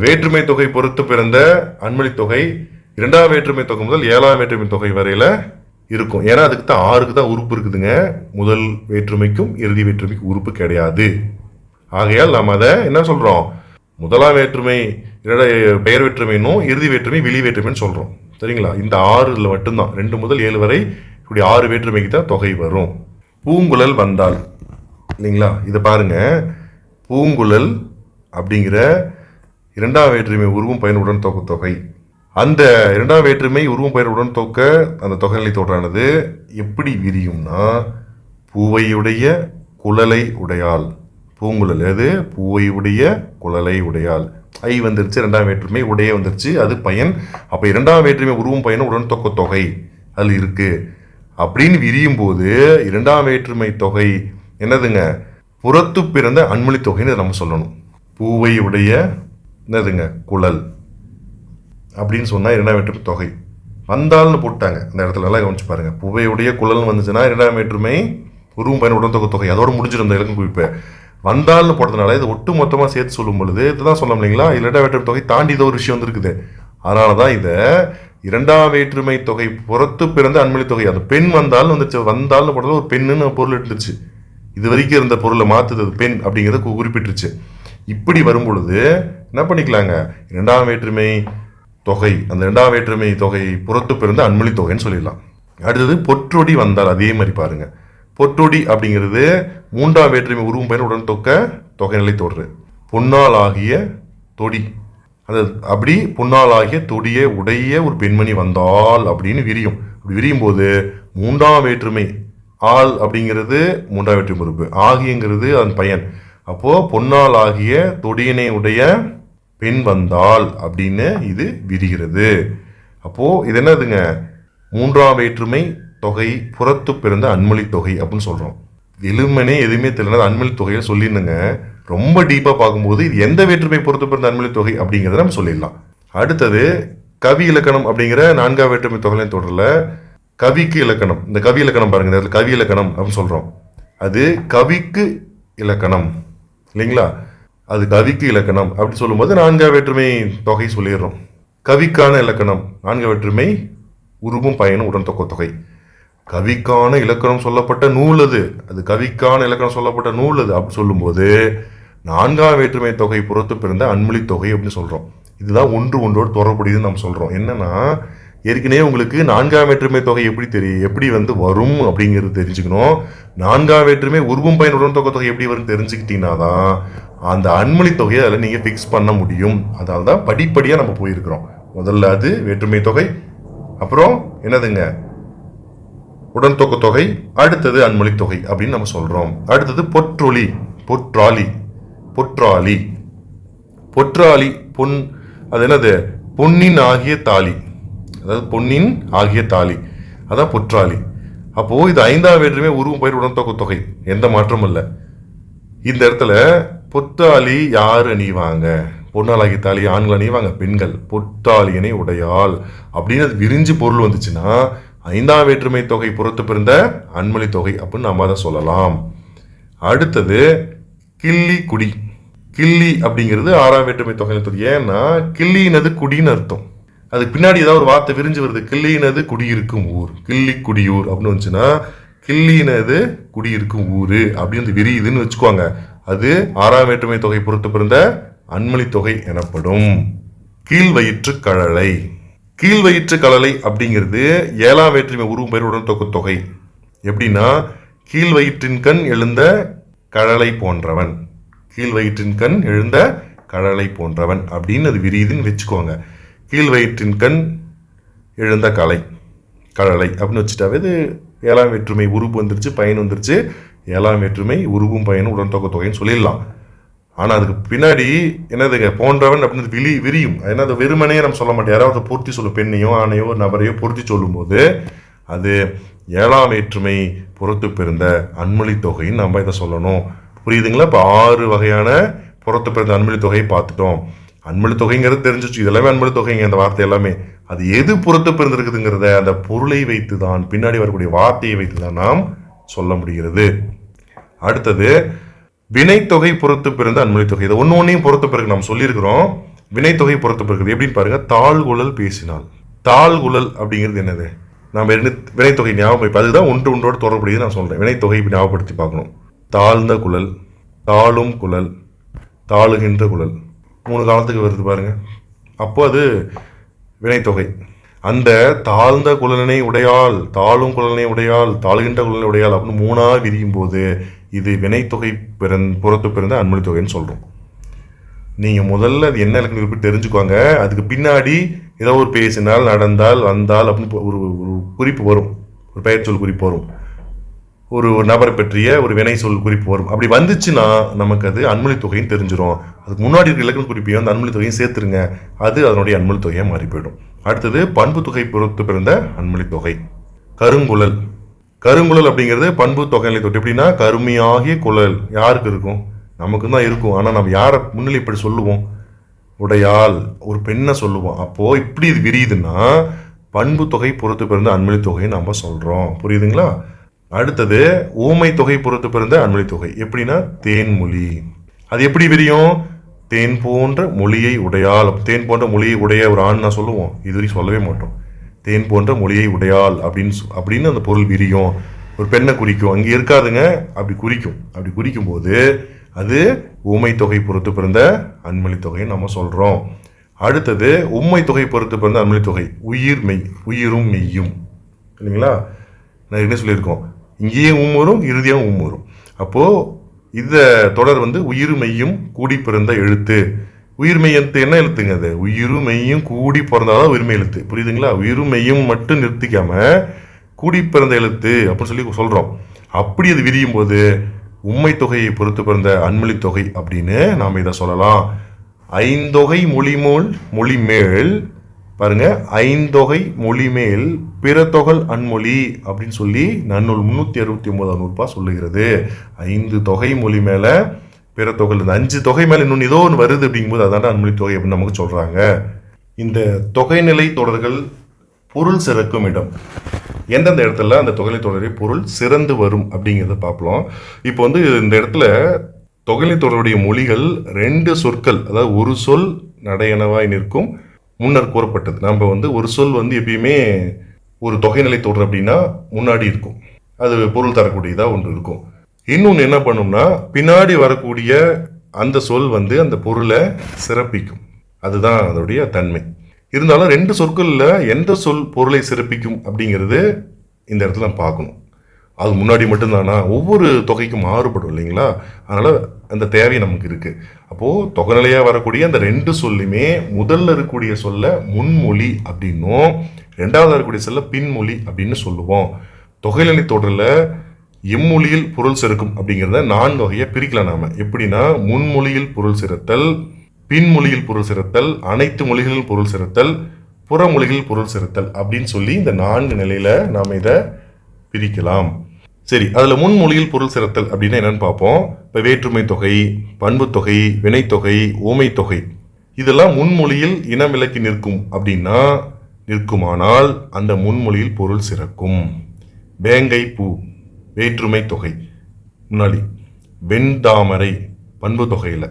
வேற்றுமை தொகை பொறுத்து பிறந்த அன்மொழி தொகை 2வது வேற்றுமை தொகை முதல் 7வது வேற்றுமை தொகை வரையில இருக்கும். ஏன்னா அதுக்கு தான் 6க்கு தான் உறுப்பு இருக்குதுங்க. முதல் வேற்றுமைக்கும் இறுதி வேற்றுமைக்கும் உறுப்பு கிடையாது. ஆகையால் நாம் அதை என்ன சொல்றோம், முதலாம் வேற்றுமை பெயர் வேற்றுமைன்னும் இறுதி வேற்றுமை விழி வேற்றுமைன்னு சொல்றோம். சரிங்களா? இந்த 6ல் மட்டும்தான் 2 முதல் 7 வரை இப்படி 6 வேற்றுமைக்கு தான் தொகை வரும். பூங்குழல் வந்தால் இல்லைங்களா, இதை பாருங்க. பூங்குழல் அப்படிங்கிற 2வது வேற்றுமை உருவும் பயனுடன் தொகு தொகை. அந்த 2வது வேற்றுமை உருவும் பயனுடன் தொக்க அந்த தொகைநிலை தொடரானது எப்படி விரியும்னா, பூவையுடைய குழலை உடையாள். பூங்குழல் அது பூவையுடைய குழலை உடையாள். ஐ வந்துருச்சு, 2வது வேற்றுமை உடைய வந்துருச்சு, அது பயன். அப்ப 2வது வேற்றுமை உருவும் பயனும் உடன் தொக்க தொகை அது இருக்கு அப்படின்னு விரியும் போது 2வது வேற்றுமை தொகை என்னதுங்க, புறத்து பிறந்த அன்மொழி தொகைன்னு நம்ம சொல்லணும். பூவையுடைய என்னதுங்க குழல் அப்படின்னு சொன்னா 2வது வேற்றுமை தொகை. வந்தால்னு போட்டாங்க அந்த இடத்துல, எல்லாம் கவனிச்சு பாருங்க. பூவையுடைய குழல் வந்துச்சுன்னா 2வது வேற்றுமை உருவும் பயன் உடன் தொக்க தொகை அதோட முடிஞ்சிடும் அந்த இலக்கம் குறிப்பு. வந்தால்னு போட்டதுனால இது ஒட்டு மொத்தமாக சேர்த்து சொல்லும் பொழுது இதுதான் சொல்ல இல்லைங்களா, 2வது வேற்றுமை தொகை தாண்டி ஏதோ ஒரு விஷயம் வந்துருக்குது. அதனாலதான் இத இரண்டாம் வேற்றுமை தொகை புறத்து பிறந்த அன்மொழி தொகை. அது பெண் வந்தாலும் வந்துச்சு, வந்தாலும் போடல ஒரு பெண்ணுன்னு பொருள் இருந்துச்சு. இது வரைக்கும் இருந்த பொருளை மாத்துது பெண் அப்படிங்கிறத குறிப்பிட்டுருச்சு. இப்படி வரும் பொழுது என்ன பண்ணிக்கலாங்க, இரண்டாம் வேற்றுமை தொகை, அந்த இரண்டாம் வேற்றுமை தொகை புறத்து பிறந்த அன்மொழி தொகைன்னு சொல்லிடலாம். அடுத்தது பொற்றொடி வந்தால் அதே மாதிரி பாருங்க. பொற்றொடி அப்படிங்கிறது மூன்றாம் வேற்றுமை உருவும் பயன் உடன் தொகைநிலை தொடரு. பொன்னால் ஆகிய தொடி, அது அப்படி பொன்னால் ஆகிய தொடியை உடைய ஒரு பெண்மணி வந்தால் அப்படின்னு விரியும். அப்படி விரியும் போது மூன்றாம் வேற்றுமை ஆள் அப்படிங்கிறது மூன்றாம் வேற்றுமை உறுப்பு, ஆகியங்கிறது அதன் பயன். அப்போ பொன்னால் ஆகிய தொடியினை உடைய பெண் வந்தால் அப்படின்னு இது விரிகிறது. அப்போ இது என்னதுங்க, மூன்றாம் வேற்றுமை தொகை புறத்து பிறந்த அன்மொழி தொகை அப்படின்னு சொல்றோம். எலுமனே எதுவுமே தெரியல அன்மொழி தொகையை சொல்லிருந்துங்க. ரொம்ப டீப்பா பார்க்கும்போது இது எந்த வேற்றுமை பொறுத்து பிறந்த அன்மொழி தொகை அப்படிங்கிறத நம்ம சொல்லிடலாம். அடுத்தது கவி இலக்கணம் அப்படிங்கிற நான்காம் வேற்றுமை தொகையில தொடரல கவிக்கு இலக்கணம். இந்த கவி இலக்கணம் பாருங்க, இந்த கவி இலக்கணம் அப்படின்னு சொல்றோம். அது கவிக்கு இலக்கணம் இல்லைங்களா, அது கவிக்கு இலக்கணம் அப்படி சொல்லும்போது நான்காம் வேற்றுமை தொகை சொல்லிடுறோம். கவிக்கான இலக்கணம் நான்காம் வேற்றுமை உருவும் பயனும் உடன் தொகை. கவிக்கான இலக்கணம் சொல்லப்பட்ட நூல் அது, அது கவிக்கான இலக்கணம் சொல்லப்பட்ட நூல் அது அப்படி சொல்லும்போது நான்காம் வேற்றுமை தொகை புறத்து பிறந்த அன்மொழி தொகை அப்படின்னு சொல்றோம். இதுதான் ஒன்றோடு தொடர்புடையதுன்னு நம்ம சொல்றோம். என்னன்னா ஏற்கனவே உங்களுக்கு நான்காம் வேற்றுமை தொகை எப்படி வரும் அப்படிங்கிறது தெரிஞ்சுக்கணும். நான்காம் வேற்றுமை உருவும் பயன் உடன் தொகை எப்படி வரும் தெரிஞ்சுக்கிட்டீங்கன்னா தான் அந்த அன்மொழி தொகையை அதில் நீங்க பிக்ஸ் பண்ண முடியும். அதனால தான் படிப்படியா நம்ம போயிருக்கிறோம். முதல்ல அது வேற்றுமை தொகை, அப்புறம் என்னதுங்க உடன் தொகை, அடுத்தது அன்மொழி தொகை அப்படின்னு நம்ம சொல்றோம். அடுத்தது பொற்றொலி, பொற்றாளி பொன், அது என்னது பொன்னின் ஆகிய தாலி, அதாவது பொன்னின் ஆகிய தாலி, அதான் பொற்றாளி. அப்போ இது ஐந்தாம் வேற்றுமை உருவும் பயிர் உடன் தொகை, எந்த மாற்றமும் இல்லை. இந்த இடத்துல பொற்றாளி யாரு அணிவாங்க, பொன்னால் ஆகிய தாலி ஆண்கள் அணிவாங்க, பெண்கள். பொற்றாளியனை உடையாள் அப்படின்னு அது விரிஞ்சு பொருள் வந்துச்சுன்னா ஐந்தாம் வேற்றுமை தொகை புறத்து பிறந்த அன்மொழி தொகை அப்படின்னு நம்ம அதை சொல்லலாம். அடுத்தது கிள்ளி குடி. கிள்ளி அப்படிங்கிறது ஆறாம் வேற்றுமை தொகை. ஏன்னா கிள்ளினது குடின்னு அர்த்தம். அதுக்கு பின்னாடி ஏதாவது ஒரு வார்த்தை விரிஞ்சு வருது, கிள்ளினது குடியிருக்கும் ஊர், கிள்ளி குடியூர் அப்படின்னு வந்துச்சுன்னா கிள்ளினது குடியிருக்கும் ஊரு அப்படின்னு விரியுதுன்னு வச்சுக்குவாங்க. அது ஆறாம் வேற்றுமை தொகை பொறுத்து பிறந்த அன்மொழி தொகை எனப்படும். கீழ்வயிற்று கழலை. கீழ்வயிற்று கழலை அப்படிங்கிறது ஏழாம் வேற்றுமை உருவும் பெயர் உடன் தொகை. எப்படின்னா கீழ்வயிற்றின் கண் எழுந்த கழலை போன்றவன், கீழ்வயிற்றின் கண் எழுந்த கழலை போன்றவன் அப்படின்னு அது விரியுதுன்னு வச்சுக்கோங்க. கீழ்வயிற்றின் கண் எழுந்த கழலை அப்படின்னு வச்சுட்டாவே இது ஏழாம் வேற்றுமை உருவு வந்துருச்சு, பயன் வந்துருச்சு. ஏழாம் வேற்றுமை உருவும் பயனும் உடன் தொகைன்னு சொல்லிடலாம். ஆனா அதுக்கு பின்னாடி என்னதுங்க போன்றவன் அப்படின்னு விரியும். ஏன்னா அது வெறுமனையே நம்ம சொல்ல மாட்டோம். யாராவது பொருத்தி சொல்லும், பெண்ணையோ ஆணையோ நபரையோ பொருத்தி சொல்லும் போது அது ஏழாம் வேற்றுமை புறத்து பிறந்த அன்மொழி தொகைன்னு நம்ம இதை சொல்லணும். புரியுதுங்களா? இப்போ 6 வகையான புறத்து பிறந்த அன்மொழி தொகையை பார்த்துட்டோம். அன்மொழி தொகைங்கிறது தெரிஞ்சிச்சு, இதெல்லாமே அன்மொழி தொகைங்க. அந்த வார்த்தை எல்லாமே அது எது புறத்து பிறந்திருக்குதுங்கிறத அந்த பொருளை வைத்துதான், பின்னாடி வரக்கூடிய வார்த்தையை வைத்துதான் நாம் சொல்ல முடிகிறது. அடுத்தது வினைத்தொகை பொறுத்து பிறந்த அன்மொழி தொகை. இதை ஒன்னையும் பொறுத்து பிறகு நாம் சொல்லியிருக்கிறோம். வினைத்தொகை பொறுத்து பிறகு எப்படின்னு பாருங்க. தாழ்குழல் பேசினால். தாழ்குழல் அப்படிங்கிறது என்னது, நாம் வினைத்தொகை ஞாபகம், அதுதான் ஒன்றோடு தொடர்புடையது நான் சொல்றேன். வினைத்தொகை ஞாபகப்படுத்தி பார்க்கணும். தாழ்ந்த குழல், தாழும் குழல், தாழுகின்ற குழல், 3 காலத்துக்கு வருது பாருங்க. அப்போ அது வினைத்தொகை. அந்த தாழ்ந்த குழலினை உடையாள், தாழும் குழலினை உடையாள், தாழ்கின்ற குழலினை உடையாள் அப்படின்னு 3ஆ விரியும் போது இது வினைத்தொகை புறத்து பிறந்த அன்மொழி தொகைன்னு சொல்றோம். நீங்க முதல்ல அது என்ன இலக்கணம் குறிப்பிட்டு தெரிஞ்சுக்குவாங்க. அதுக்கு பின்னாடி ஏதோ ஒரு பேசினால், நடந்தால், வந்தால் அப்படின்னு ஒரு குறிப்பு வரும், ஒரு பெயர் சொல் குறிப்பு வரும், ஒரு நபரை பற்றிய ஒரு வினை சொல் குறிப்பு வரும். அப்படி வந்துச்சுன்னா நமக்கு அது அன்மொழி தொகைன்னு தெரிஞ்சிடும். அதுக்கு முன்னாடி இருக்கிற இலக்கண குறிப்பையும் அந்த அன்மொழி தொகையும் சேர்த்துருங்க, அது அதனுடைய அன்மொழி தொகையாக மாறி போயிடும். அடுத்தது பண்பு தொகை பொறுத்து பிறந்த அன்மொழி தொகை. கருங்குழல். கருங்குழல் அப்படிங்கிறது பண்பு தொகைநிலை தொட்டு. எப்படின்னா கருமையாகிய குழல் யாருக்கு இருக்கும், நமக்கு தான் இருக்கும். ஆனா நம்ம யாரை முன்னிலைப்படி சொல்லுவோம், உடையாள், ஒரு பெண்ணை சொல்லுவோம். அப்போ இப்படி இது விரியுதுன்னா பண்பு தொகை பொறுத்து பிறந்த அன்மொழி தொகையை நம்ம சொல்றோம். புரியுதுங்களா? அடுத்தது ஊமை தொகை பொறுத்து பிறந்த அன்மொழி தொகை. எப்படின்னா தேன்மொழி. அது எப்படி விரியும், தேன் போன்ற மொழியை உடையாள். தேன் போன்ற மொழியை உடைய ஒரு ஆண் நான் சொல்லுவோம், இதுவரை சொல்லவே மாட்டோம். தேன் போன்ற மொழியை உடையாள் அப்படின்னு அந்த பொருள் விரியும். ஒரு பெண்ணை குறிக்கும், அங்கே இருக்காதுங்க, அப்படி குறிக்கும். அப்படி குறிக்கும் போது அது ஊமை தொகை பொறுத்து பிறந்த அன்மொழி தொகைன்னு நம்ம சொல்கிறோம். அடுத்தது உம்மை தொகை பொறுத்து பிறந்த அன்மொழி தொகை உயிர் மெய், உயிரும் மெய்யும், இல்லைங்களா? நான் என்ன சொல்லியிருக்கோம், இங்கேயும் வரும், இறுதியாகவும் வரும். அப்போது இந்த தொடர் உயிர் மெய்யும் கூடி பிறந்த எழுத்து. உயிர் மெய் எழுத்து என்ன எழுத்துங்க? அது உயிரும் மெய்யும் கூடி பிறந்தாதான் உயிர்மை எழுத்து. புரியுதுங்களா? உயிரும் மெய்யும் மட்டும் நிறுத்திக்காம கூடி பிறந்த எழுத்து அப்படின்னு சொல்லி சொல்கிறோம். அப்படி அது விரியும் போது உம்மை தொகையை பொறுத்து பிறந்த அன்மொழி தொகை அப்படின்னு நாம் இதை சொல்லலாம். ஐந்தொகை மொழிமேல் பாருங்க, ஐந்தொகை மொழிமேல் பிற தொகல் அன்மொழி அப்படின்னு சொல்லி நன்னூல் 369 நூற்பா சொல்லுகிறது. 5 தொகை மொழி மேல பிற தொகல், இந்த 5 தொகை மேல இன்னொன்று ஏதோ ஒன்று வருது அப்படிங்கும்போது அதான அன்மொழி தொகை அப்படின்னு நமக்கு சொல்றாங்க. இந்த தொகைநிலை தொடர்கள் பொருள் சிறக்கும் இடம், எந்தெந்த இடத்துல அந்த தொகைநிலை தொடரில் பொருள் சிறந்து வரும் அப்படிங்கிறத பார்ப்போம். இப்போ இந்த இடத்துல தொகைநிலை தொடருடைய மொழிகள் 2 சொற்கள், அதாவது ஒரு சொல் நடையனவாய் நிற்கும் முன்னர் கூறப்பட்டது. நம்ம ஒரு சொல் எப்பயுமே ஒரு தொகைநிலை தொடர் அப்படின்னா முன்னாடி இருக்கும், அது பொருள் தரக்கூடியதாக ஒன்று இருக்கும். இன்னொன்று என்ன பண்ணும்னா பின்னாடி வரக்கூடிய அந்த சொல் அந்த பொருளை சிறப்பிக்கும், அதுதான் அதோடைய தன்மை. இருந்தாலும் 2 சொற்களில் எந்த சொல் பொருளை சிறப்பிக்கும் அப்படிங்கிறது இந்த இடத்துல நம்ம பார்க்கணும். அது முன்னாடி மட்டும்தானா, ஒவ்வொரு தொகைக்கும் மாறுபடும் இல்லைங்களா? அதனால் அந்த தேவை நமக்கு இருக்குது. அப்போது தொகைநிலையாக வரக்கூடிய அந்த 2 சொல்லுமே முதல்ல இருக்கக்கூடிய சொல்ல முன்மொழி அப்படின்னும் ரெண்டாவது இருக்கக்கூடிய சொல்ல பின்மொழி அப்படின்னு சொல்லுவோம். தொகைநிலை தொடரில் எம்மொழியில் பொருள் சிறக்கும் அப்படிங்கிறத 4 வகையாக பிரிக்கலாம் நாம். எப்படின்னா முன்மொழியில் பொருள் சிறத்தல், பின்மொழியில் பொருள் சிறத்தல், அனைத்து மொழிகளில் பொருள் சிறத்தல், புறமொழிகளில் பொருள் சிறத்தல் அப்படின்னு சொல்லி இந்த 4 நிலையில் நாம் இதை பிரிக்கலாம். சரி, அதில் முன்மொழியில் பொருள் சிறத்தல் அப்படின்னா என்னன்னு பார்ப்போம். இப்போ வேற்றுமை தொகை, பண்பு தொகை, வினைத்தொகை, ஓமை தொகை இதெல்லாம் முன்மொழியில் இனம் விலக்கி நிற்கும் அப்படின்னா நிற்குமானால் அந்த முன்மொழியில் பொருள் சிறக்கும். வேங்கை பூ வேற்றுமை தொகை முன்னாடி, வெண்தாமரை பண்பு தொகையில்,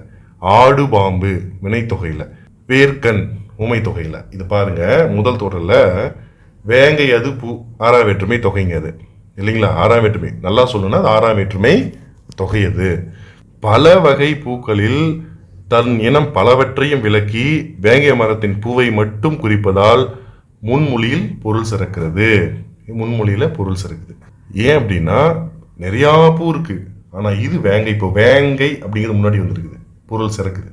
ஆடு பாம்பு வினைத்தொகையில், வேர்க்கண் ஊமை தொகையில். இது பாருங்க, முதல் தொடரில் வேங்கை அது பூ 6ஆம் வேற்றுமை தொகைங்க அது, இல்லைங்களா? 6ஆம் வேற்றுமை, நல்லா சொல்லணும்னா அது 6ஆம் வேற்றுமை தொகை. அது பல வகை பூக்களில் தன் இனம் பலவற்றையும் விளக்கி வேங்கை மரத்தின் பூவை மட்டும் குறிப்பதால் முன்மொழியில் பொருள் சிறக்கிறது. முன்மொழியில் பொருள் சிறக்குது. ஏன் அப்படின்னா நிறையா பூ இருக்கு, ஆனால் இது வேங்கை பூ, வேங்கை அப்படிங்கிறது முன்னாடி வந்துருக்குது, பொருள் சிறக்குது.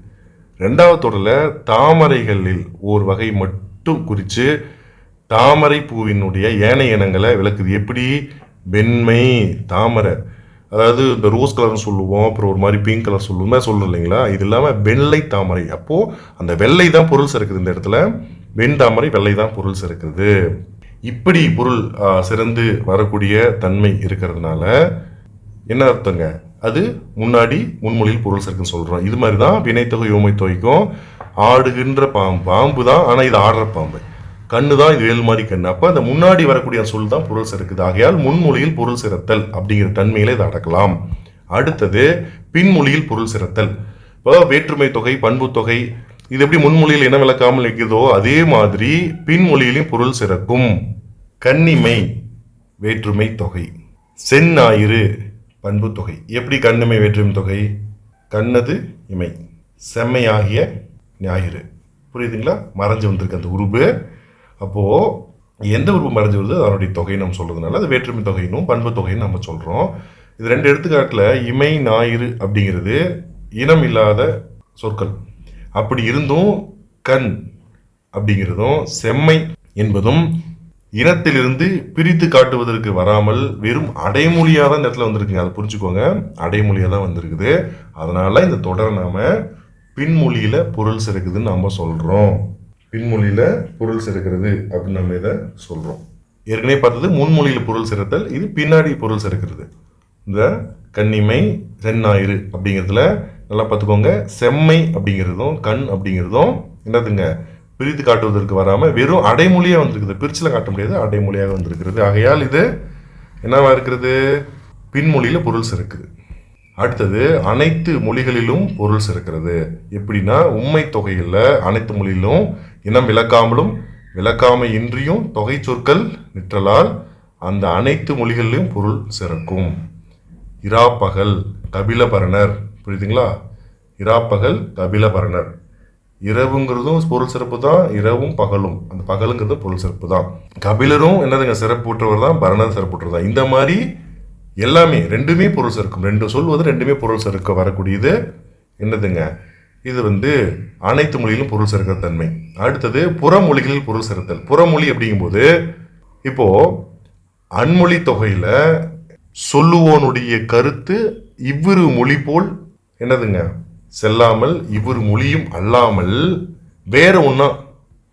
2வது தொடரில் தாமரைகளில் ஒரு வகை மட்டும் குறித்து தாமரை பூவினுடைய ஏனைய இனங்களை விளக்குது. எப்படி? வெண்மை தாமரை, அதாவது இந்த ரோஸ் கலர்னு சொல்லுவோம், அப்புறம் ஒரு மாதிரி பிங்க் கலர் சொல்லுவோம், சொல்லணும் இல்லைங்களா? இது இல்லாமல் வெள்ளை தாமரை, அப்போது அந்த வெள்ளை தான் பொருள் சிறக்குது. இந்த இடத்துல வெண் தாமரை வெள்ளை தான் பொருள் சிறக்குது. இப்படி பொருள் சிறந்து வரக்கூடிய தன்மை இருக்கிறதுனால என்ன அர்த்தங்க? அது முன்னாடி முன்மொழியில் பொருள் சிறக்குன்னு சொல்கிறோம். இது மாதிரி தான் வினைத்தொகை ஓமை தொகைக்கும். ஆடுகின்ற பாம்பு தான், ஆனால் இது ஆடுற பாம்பு, கண்ணு தான் இது வேல் மாதிரி கண்ணு. அப்போ அந்த முன்னாடி வரக்கூடிய சொல் தான் பொருள் சிறக்குது. ஆகையால் முன்மொழியில் பொருள் சிறத்தல் அப்படிங்கிற தன்மையில இதை அடக்கலாம். அடுத்தது பின்மொழியில் பொருள் சிறத்தல். இப்போ வேற்றுமை தொகை, பண்பு தொகை இது எப்படி முன்மொழியில் இனம் விளக்காமல் இருக்கிறதோ அதே மாதிரி பின்மொழியிலும் பொருள் சிறக்கும். கன்னிமை வேற்றுமை தொகை, செந்ஞாயிறு பண்பு தொகை. எப்படி கண்ணிமை வேற்றுமை தொகை? கண்ணது இமை, செம்மையாகிய ஞாயிறு. புரியுதுங்களா? மறைஞ்சு வந்திருக்கு அந்த உருவு. அப்போது எந்த உருவு மறைஞ்சு வருது அதனுடைய தொகையை நம்ம சொல்கிறதுனால அது வேற்றுமை தொகையினும் பண்பு தொகைன்னு நம்ம சொல்கிறோம். இது 2 எடுத்துக்காட்டில் இமை ஞாயிறு அப்படிங்கிறது இனம் இல்லாத சொற்கள். அப்படி இருந்தும் கண் அப்படிங்கிறதும் செம்மை என்பதும் இனத்திலிருந்து பிரித்து காட்டுவதற்கு வராமல் வெறும் அடைமொழியாக தான் இந்த இடத்துல வந்திருக்குங்க. அதை புரிஞ்சுக்கோங்க, அடைமொழியாக தான் வந்திருக்குது. அதனால இந்த தொடரை நாம பின்மொழியில் பொருள் சிறக்குதுன்னு நம்ம சொல்கிறோம். பின்மொழியில் பொருள் சிறக்கிறது அப்படின்னு நம்ம இதை சொல்கிறோம். ஏற்கனவே பார்த்தது முன்மொழியில் பொருள் சிறத்தல், இது பின்னாடி பொருள் சிறக்கிறது. இந்த கன்னிமை செந்ஞாயிறு அப்படிங்கிறதுல நல்லா பார்த்துக்கோங்க, செம்மை அப்படிங்கிறதும் கண் அப்படிங்கிறதும் என்னதுங்க பிரித்து காட்டுவதற்கு வராமல் வெறும் அடைமொழியாக வந்திருக்குது. பிரிச்சில் காட்ட முடியாது, அடைமொழியாக வந்திருக்கிறது. ஆகையால் இது என்னவா இருக்கிறது? பின்மொழியில் பொருள் சிறக்குது. அடுத்தது அனைத்து மொழிகளிலும் பொருள் சிறக்கிறது. எப்படின்னா உண்மை தொகையில் அனைத்து மொழியிலும் இனம் விளக்காமலும் விளக்காமை இன்றியும் தொகை சொற்கள் நிற்றலால் அந்த அனைத்து மொழிகளிலும் பொருள் சிறக்கும். இராப்பகல் கபிலபரணர், புரியுதுங்களா? இராப்பகல் கபிலபரணர். இரவுங்கிறதும் பொருள் சிறப்பு தான், இரவும் பகலும், அந்த பகலுங்கிறது பொருள் சிறப்பு தான். கபிலரும் என்னதுங்க சிறப்புற்றவர் தான், பரணர் சிறப்புற்றவர் தான். இந்த மாதிரி எல்லாமே ரெண்டுமே பொருள் சிறக்கும். ரெண்டு சொல்வது ரெண்டுமே பொருள் சிறக்க வரக்கூடியது என்னதுங்க, இது அனைத்து மொழியிலும் பொருள் சிறக்கிற தன்மை. அடுத்தது புறமொழிகளில் பொருள் சிறத்தல். புறமொழி அப்படிங்கும்போது இப்போ அன்மொழி தொகையில சொல்லுவோனுடைய கருத்து இவ்விரு மொழி போல் என்னதுங்க செல்லாமல், இவ்விரு மொழியும் அல்லாமல் வேற ஒன்றா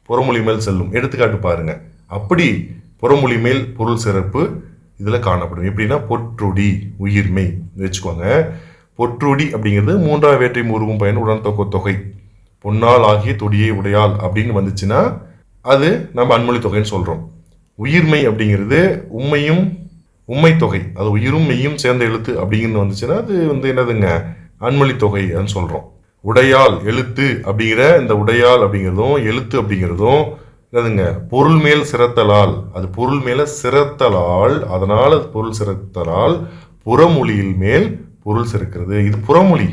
புறமொழி மேல் செல்லும். எடுத்துக்காட்டு பாருங்க. அப்படி புறமொழி மேல் பொருள் சிறப்பு இதில் காணப்படும். எப்படின்னா பொற்றொடி உயிர்மை வச்சுக்கோங்க. பொற்றொடி அப்படிங்கிறது மூன்றாம் வேற்றை உருவும் பயன் உடன் தொகை பொன்னால் ஆகிய தொடியை உடையால் அப்படின்னு வந்துச்சுன்னா அது நம்ம அன்மொழி தொகைன்னு சொல்கிறோம். உயிர்மை அப்படிங்கிறது உண்மை தொகை, அது உயிரும் மெய்யும் சேர்ந்த எழுத்து அப்படிங்கிறது வந்துச்சுன்னா அது என்னதுங்க அன்மொழி தொகை அப்படின்னு சொல்கிறோம். உடையால் எழுத்து அப்படிங்கிற இந்த உடையால் அப்படிங்கிறதும் எழுத்து அப்படிங்கிறதும் என்னதுங்க பொருள் மேல் சிறத்தலால், அது பொருள் மேல சிறத்தலால், அதனால் அது பொருள் சிறத்தலால் புறமொழியில் மேல் பொருள் சிறக்கிறது. இது புறமொழி,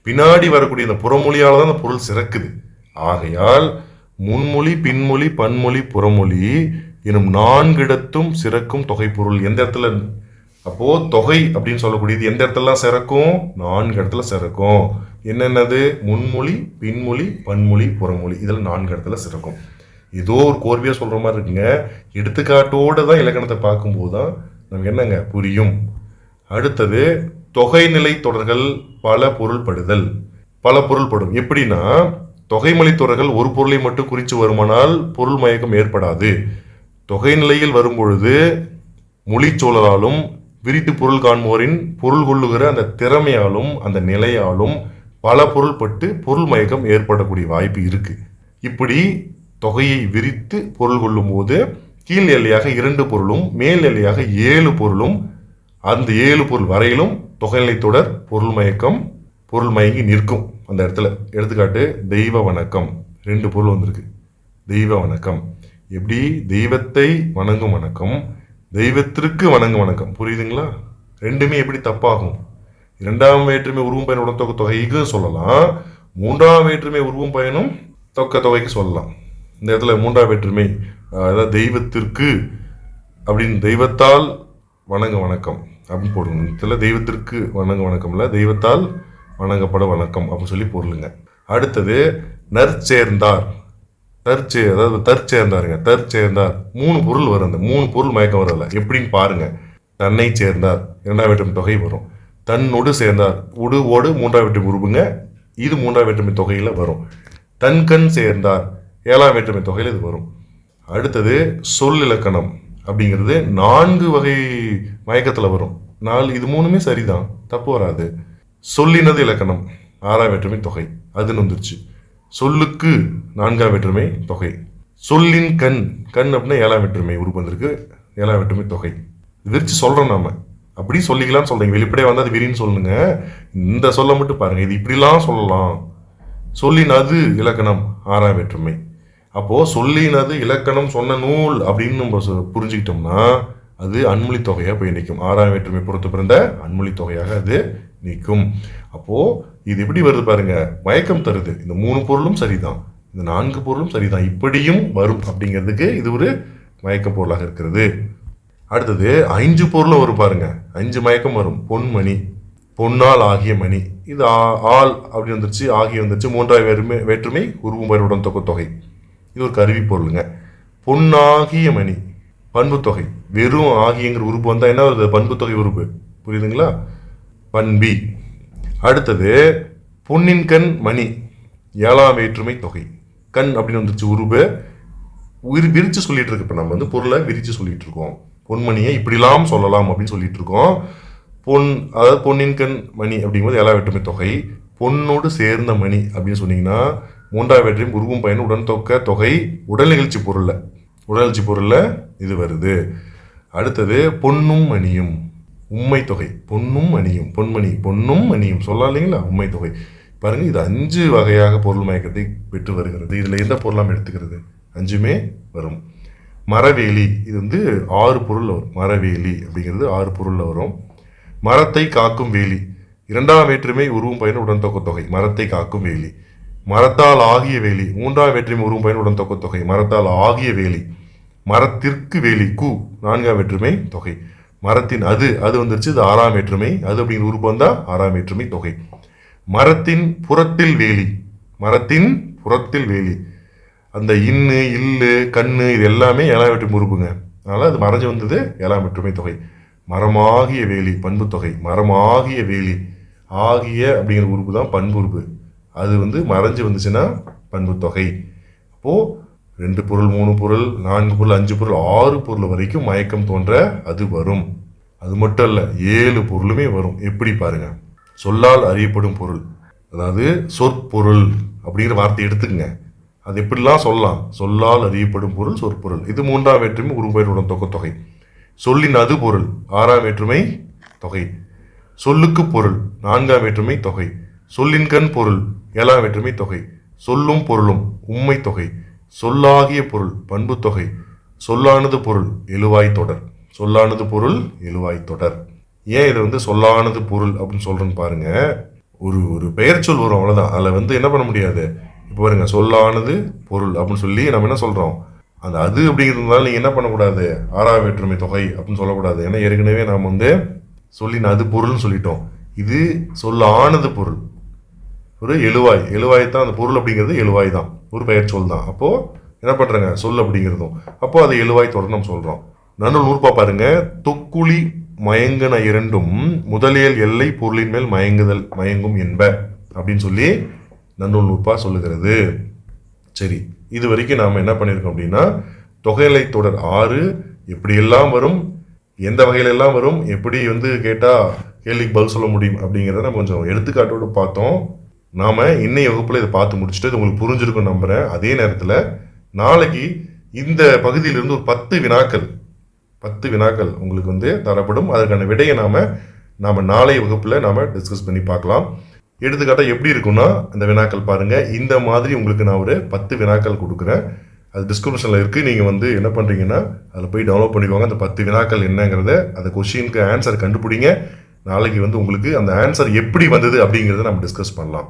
பின்னாடி வரக்கூடிய இந்த புறமொழியால் தான் அந்த பொருள் சிறக்குது. ஆகையால் முன்மொழி பின்மொழி பன்மொழி புறமொழி எனும் 4 இடத்தும் சிறக்கும் தொகை பொருள். எந்த இடத்துல அப்போ தொகை அப்படின்னு சொல்லக்கூடியது எந்த இடத்துலலாம் சிறக்கும்? 4 இடத்துல சிறக்கும். என்னென்னது? முன்மொழி பின்மொழி பன்மொழி புறமொழி, இதில் 4 இடத்துல சிறக்கும். ஏதோ ஒரு கோர்வையா சொல்ற மாதிரி இருக்குங்க. எடுத்துக்காட்டோட தான் இலக்கணத்தை பார்க்கும்போது தான் நமக்கு என்னங்க புரியும். அடுத்தது தொகைநிலை தொடர்கள் பல பொருள்படுதல். பல பொருள்படும். எப்படின்னா தொகைமொழி தொடர்கள் ஒரு பொருளை மட்டும் குறித்து வருமானால் பொருள் மயக்கம் ஏற்படாது. தொகைநிலையில் வரும்பொழுது மொழிச்சூழலாலும் விரித்து பொருள் காண்போரின் பொருள் கொள்ளுகிற அந்த திறமையாலும் அந்த நிலையாலும் பல பொருள்பட்டு பொருள் மயக்கம் ஏற்படக்கூடிய வாய்ப்பு இருக்கு. இப்படி தொகையை விரித்து பொருள் கொள்ளும் போது கீழ் எல்லையாக 2 பொருளும் மேல் எல்லையாக 7 பொருளும், அந்த 7 பொருள் வரையிலும் தொகைநிலை தொடர் பொருள் மயங்கி நிற்கும் அந்த இடத்துல. எடுத்துக்காட்டு தெய்வ வணக்கம், 2 பொருள் வந்திருக்கு. தெய்வ வணக்கம் எப்படி? தெய்வத்தை வணங்கும் வணக்கம், தெய்வத்திற்கு வணங்கும் வணக்கம். புரியுதுங்களா? ரெண்டுமே எப்படி தப்பாகும்? 2ஆம் வேற்றுமை உருவும் பயன் உடன்தொகை தொகைக்கு சொல்லலாம், 3ஆம் வேற்றுமை உருவும் பயனும் தொகைக்கு சொல்லலாம். இந்த இடத்துல 3ஆம் வேற்றுமை, அதாவது தெய்வத்திற்கு அப்படின்னு தெய்வத்தால் வணங்க வணக்கம் அப்படின்னு போடணும். இதில் தெய்வத்திற்கு வணங்க வணக்கம் இல்லை, தெய்வத்தால் வணங்கப்பட வணக்கம் அப்படின்னு சொல்லி பொருளுங்க. அடுத்தது நற்சேர்ந்தார். அதாவது தற்சேர்ந்தாருங்க. தற்சேர்ந்தார் 3 பொருள் வரும். அந்த 3 பொருள் மயக்கம் வரல. எப்படின்னு பாருங்க. தன்னை சேர்ந்தார் 2ஆம் வேற்றுமை தொகை வரும். தன்னோடு சேர்ந்தார் ஓடு 3ஆம் வேற்றுமை உருவுங்க, இது 3ஆம் வேற்றுமை தொகையில வரும். தன்கண் சேர்ந்தார் 7ஆம் வேற்றுமை தொகையில் இது வரும். அடுத்தது சொல் இலக்கணம் அப்படிங்கிறது 4 வகை மயக்கத்தில் வரும். 4 இது 3மே சரிதான், தப்பு வராது. சொல்லினது இலக்கணம் 6ஆம் வேற்றுமை தொகை, அதுன்னு வந்துருச்சு. சொல்லுக்கு 4ஆம் வேற்றுமை தொகை. சொல்லின் கண் அப்படின்னா 7ஆம் வேற்றுமை உருவு வந்திருக்கு, 7ஆம் வேற்றுமை தொகை. விரிச்சு சொல்றோம் நாம, அப்படி சொல்லிக்கலாம்னு சொல்றீங்க. வெளிப்படையா வந்து அது விரின்னு சொல்லுங்க. இந்த சொல்ல மட்டும் பாருங்க, இது இப்படிலாம் சொல்லலாம். சொல்லினது இலக்கணம் 6ஆம் வேற்றுமை. அப்போ சொல்லினது இலக்கணம் சொன்ன நூல் அப்படின்னு நம்ம புரிஞ்சுக்கிட்டோம்னா அது அன்மொழி தொகையா போய் நிற்கும். 6ஆம் வேற்றுமை பொறுத்து பிறந்த அன்மொழி தொகையாக அது நிற்கும். அப்போ இது எப்படி வருது பாருங்க, மயக்கம் தருது. இந்த 3 பொருளும் சரிதான், இந்த 4 பொருளும் சரிதான், இப்படியும் வரும் அப்படிங்கிறதுக்கு இது ஒரு மயக்க பொருளாக இருக்கிறது. அடுத்தது 5 பொருளும் வரும் பாருங்க, 5 மயக்கம் வரும். பொன்மணி, பொன்னால் ஆகிய மணி, இது ஆள் அப்படி வந்துருச்சு, ஆகிய வந்துருச்சு. 3ஆம் வேற்றுமை உருவும் பயனுடன் தொகை, இது ஒரு கருவி பொருளுங்க. பொன்னாகிய மணி பண்பு தொகை. வெறும் ஆகியங்கிற உறுப்பு வந்தா என்ன வருது? பண்பு தொகை உறுப்பு. புரியுதுங்களா? பண்பி. அடுத்தது பொன்னின் கண் மணி 7ஆம் வேற்றுமை தொகை. கண் அப்படின்னு வந்துருச்சு உருவு. விரிச்சு சொல்லிட்டு இருக்கு. இப்போ நம்ம வந்து பொருளை விரிச்சு சொல்லிட்டு இருக்கோம். பொன்மணியை இப்படிலாம் சொல்லலாம் அப்படின்னு சொல்லிட்டு இருக்கோம். அதாவது பொன்னின் கண் மணி அப்படிங்கும்போது 7ஆம் வேற்றுமை தொகை. பொன்னோடு சேர்ந்த மணி அப்படின்னு சொன்னீங்கன்னா 3ஆம் வேற்றுமை உருவும் பயன் உடன் தொகை உடல் நிகழ்ச்சி பொருள்ல இது வருது. அடுத்தது பொன்னும் மணியும் உம்மை தொகை. பொன்னும் அணியும், பொன்மணி, பொன்னும் அணியும் சொல்லலாம் இல்லைங்களா? உம்மை தொகை. பாருங்க, இது 5 வகையாக பொருள் மயக்கத்தை பெற்று வருகிறது. இதில் எந்த பொருளாம் எடுத்துக்கிறது? 5மே வரும். மரவேலி, இது வந்து 6 பொருள் வரும். மரவேலி அப்படிங்கிறது 6 பொருளில் வரும். மரத்தை காக்கும் வேலி, 2ஆம் வேற்றுமை உருவும் பயன் உடன்தொக்க தொகை. மரத்தை காக்கும் வேலி. மரத்தால் ஆகிய வேலி, 3ஆம் வேற்றுமை உருவும் பயன் உடன்தொக்க தொகை. மரத்தால் ஆகிய வேலி. மரத்திற்கு வேலி, கு, 4ஆம் வேற்றுமை தொகை. மரத்தின் அது வந்துருச்சு, இது 6ஆம் வேற்றுமை. அது அப்படிங்கிற உறுப்பு வந்தா 6ஆம் வேற்றுமை தொகை. மரத்தின் புறத்தில் வேலி, மரத்தின் புறத்தில் வேலி. அந்த இன்னு, இல்லு, கண்ணு இது எல்லாமே 7ஆம் வேற்றுமை உறுப்புங்க. அதனால அது மறைஞ்சு வந்தது 7ஆம் வேற்றுமை தொகை. மரமாகிய வேலி, பண்பு தொகை. மரமாகிய வேலி, ஆகிய அப்படிங்கிற உறுப்பு தான் பண்பு உறுப்பு. அது வந்து மறைஞ்சு வந்துச்சுன்னா பண்பு தொகை. அப்போ 2 பொருள், 3 பொருள், 4 பொருள், 5 பொருள், 6 பொருள் வரைக்கும் மயக்கம் தோன்ற அது வரும். அது மட்டும் இல்ல, 7 பொருளுமே வரும். எப்படி பாருங்க. சொல்லால் அறியப்படும் பொருள், அதாவது சொற்பொருள் அப்படிங்கிற வார்த்தை எடுத்துக்கங்க. அது எப்படிலாம் சொல்லலாம்? சொல்லால் அறியப்படும் பொருள் சொற்பொருள். இது 3ஆம் வேற்றுமை உருபெயருடன் தொகை. சொல்லின் அது பொருள் 6ஆம் வேற்றுமை தொகை. சொல்லுக்கு பொருள் 4ஆம் வேற்றுமை தொகை. சொல்லின் கண் பொருள் 7ஆம் வேற்றுமை தொகை. சொல்லும் பொருளும் உம்மை தொகை. சொல்லாகிய பொருள் பண்பு தொகை. சொல்லானது பொருள் எழுவாய் தொடர். சொல்லானது பொருள் எழுவாய் தொடர். ஏன் இதை வந்து சொல்லானது பொருள் அப்படின்னு சொல்றேன்னு பாருங்க. ஒரு பெயர் சொல் வரும், அவ்வளவுதான். அதில் வந்து என்ன பண்ண முடியாது. இப்போ பாருங்க, சொல்லானது பொருள் அப்படின்னு சொல்லி நம்ம என்ன சொல்றோம், அந்த அது அப்படிங்கிறதுனால நீங்க என்ன பண்ணக்கூடாது, 6ஆம் வேற்றுமை தொகை அப்படின்னு சொல்லக்கூடாது. ஏன்னா ஏற்கனவே நாம் வந்து சொல்லின் அது பொருள்னு சொல்லிட்டோம். இது சொல்லானது பொருள், ஒரு எழுவாய் தான் அந்த பொருள் அப்படிங்கிறது. எழுவாய் தான், ஒரு பெயர் சொல் தான். அப்போ என்ன பண்றாங்க, சொல் அப்படிங்கிறதும். அப்போ அது எழுவாய் தொடர் நம்ம சொல்றோம். நன்னூல் நூற்பா பாருங்க. தொக்குழி மயங்கன இரண்டும் முதலியல் எல்லை பொருளின் மேல் மயங்கும் என்ப அப்படின்னு சொல்லி நன்னூல் நூற்பா சொல்லுகிறது. சரி, இது வரைக்கும் நாம என்ன பண்ணியிருக்கோம் அப்படின்னா, தொகைநிலை தொடர் 6 எப்படியெல்லாம் வரும், எந்த வகையிலெல்லாம் வரும், எப்படி வந்து கேட்டா கேள்விக்கு பதில் சொல்ல முடியும் அப்படிங்கிறத நம்ம கொஞ்சம் எடுத்துக்காட்டோடு பார்த்தோம். நாம இன்னைய வகுப்புல இதை பார்த்து முடிச்சுட்டு இது உங்களுக்கு புரிஞ்சிருக்கும் நம்புறேன். அதே நேரத்தில் நாளைக்கு இந்த பகுதியிலிருந்து ஒரு 10 வினாக்கள் உங்களுக்கு வந்து தரப்படும். அதற்கான விடையை நாம நாளைய வகுப்புல நாம டிஸ்கஸ் பண்ணி பார்க்கலாம். எடுத்துக்காட்டா எப்படி இருக்குன்னா, இந்த வினாக்கள் பாருங்க. இந்த மாதிரி உங்களுக்கு நான் ஒரு 10 வினாக்கள் கொடுக்குறேன். அது டிஸ்கிரிப்ஷன்ல இருக்கு. நீங்க வந்து என்ன பண்றீங்கன்னா, அதில் போய் டவுன்லோட் பண்ணிக்கோங்க. அந்த 10 வினாக்கள் என்னங்கிறத, அந்த கொஸ்டினுக்கு ஆன்சர் கண்டுபிடிங்க. நாளைக்கு வந்து உங்களுக்கு அந்த ஆன்சர் எப்படி வந்தது அப்படிங்கிறத நம்ம டிஸ்கஸ் பண்ணலாம்.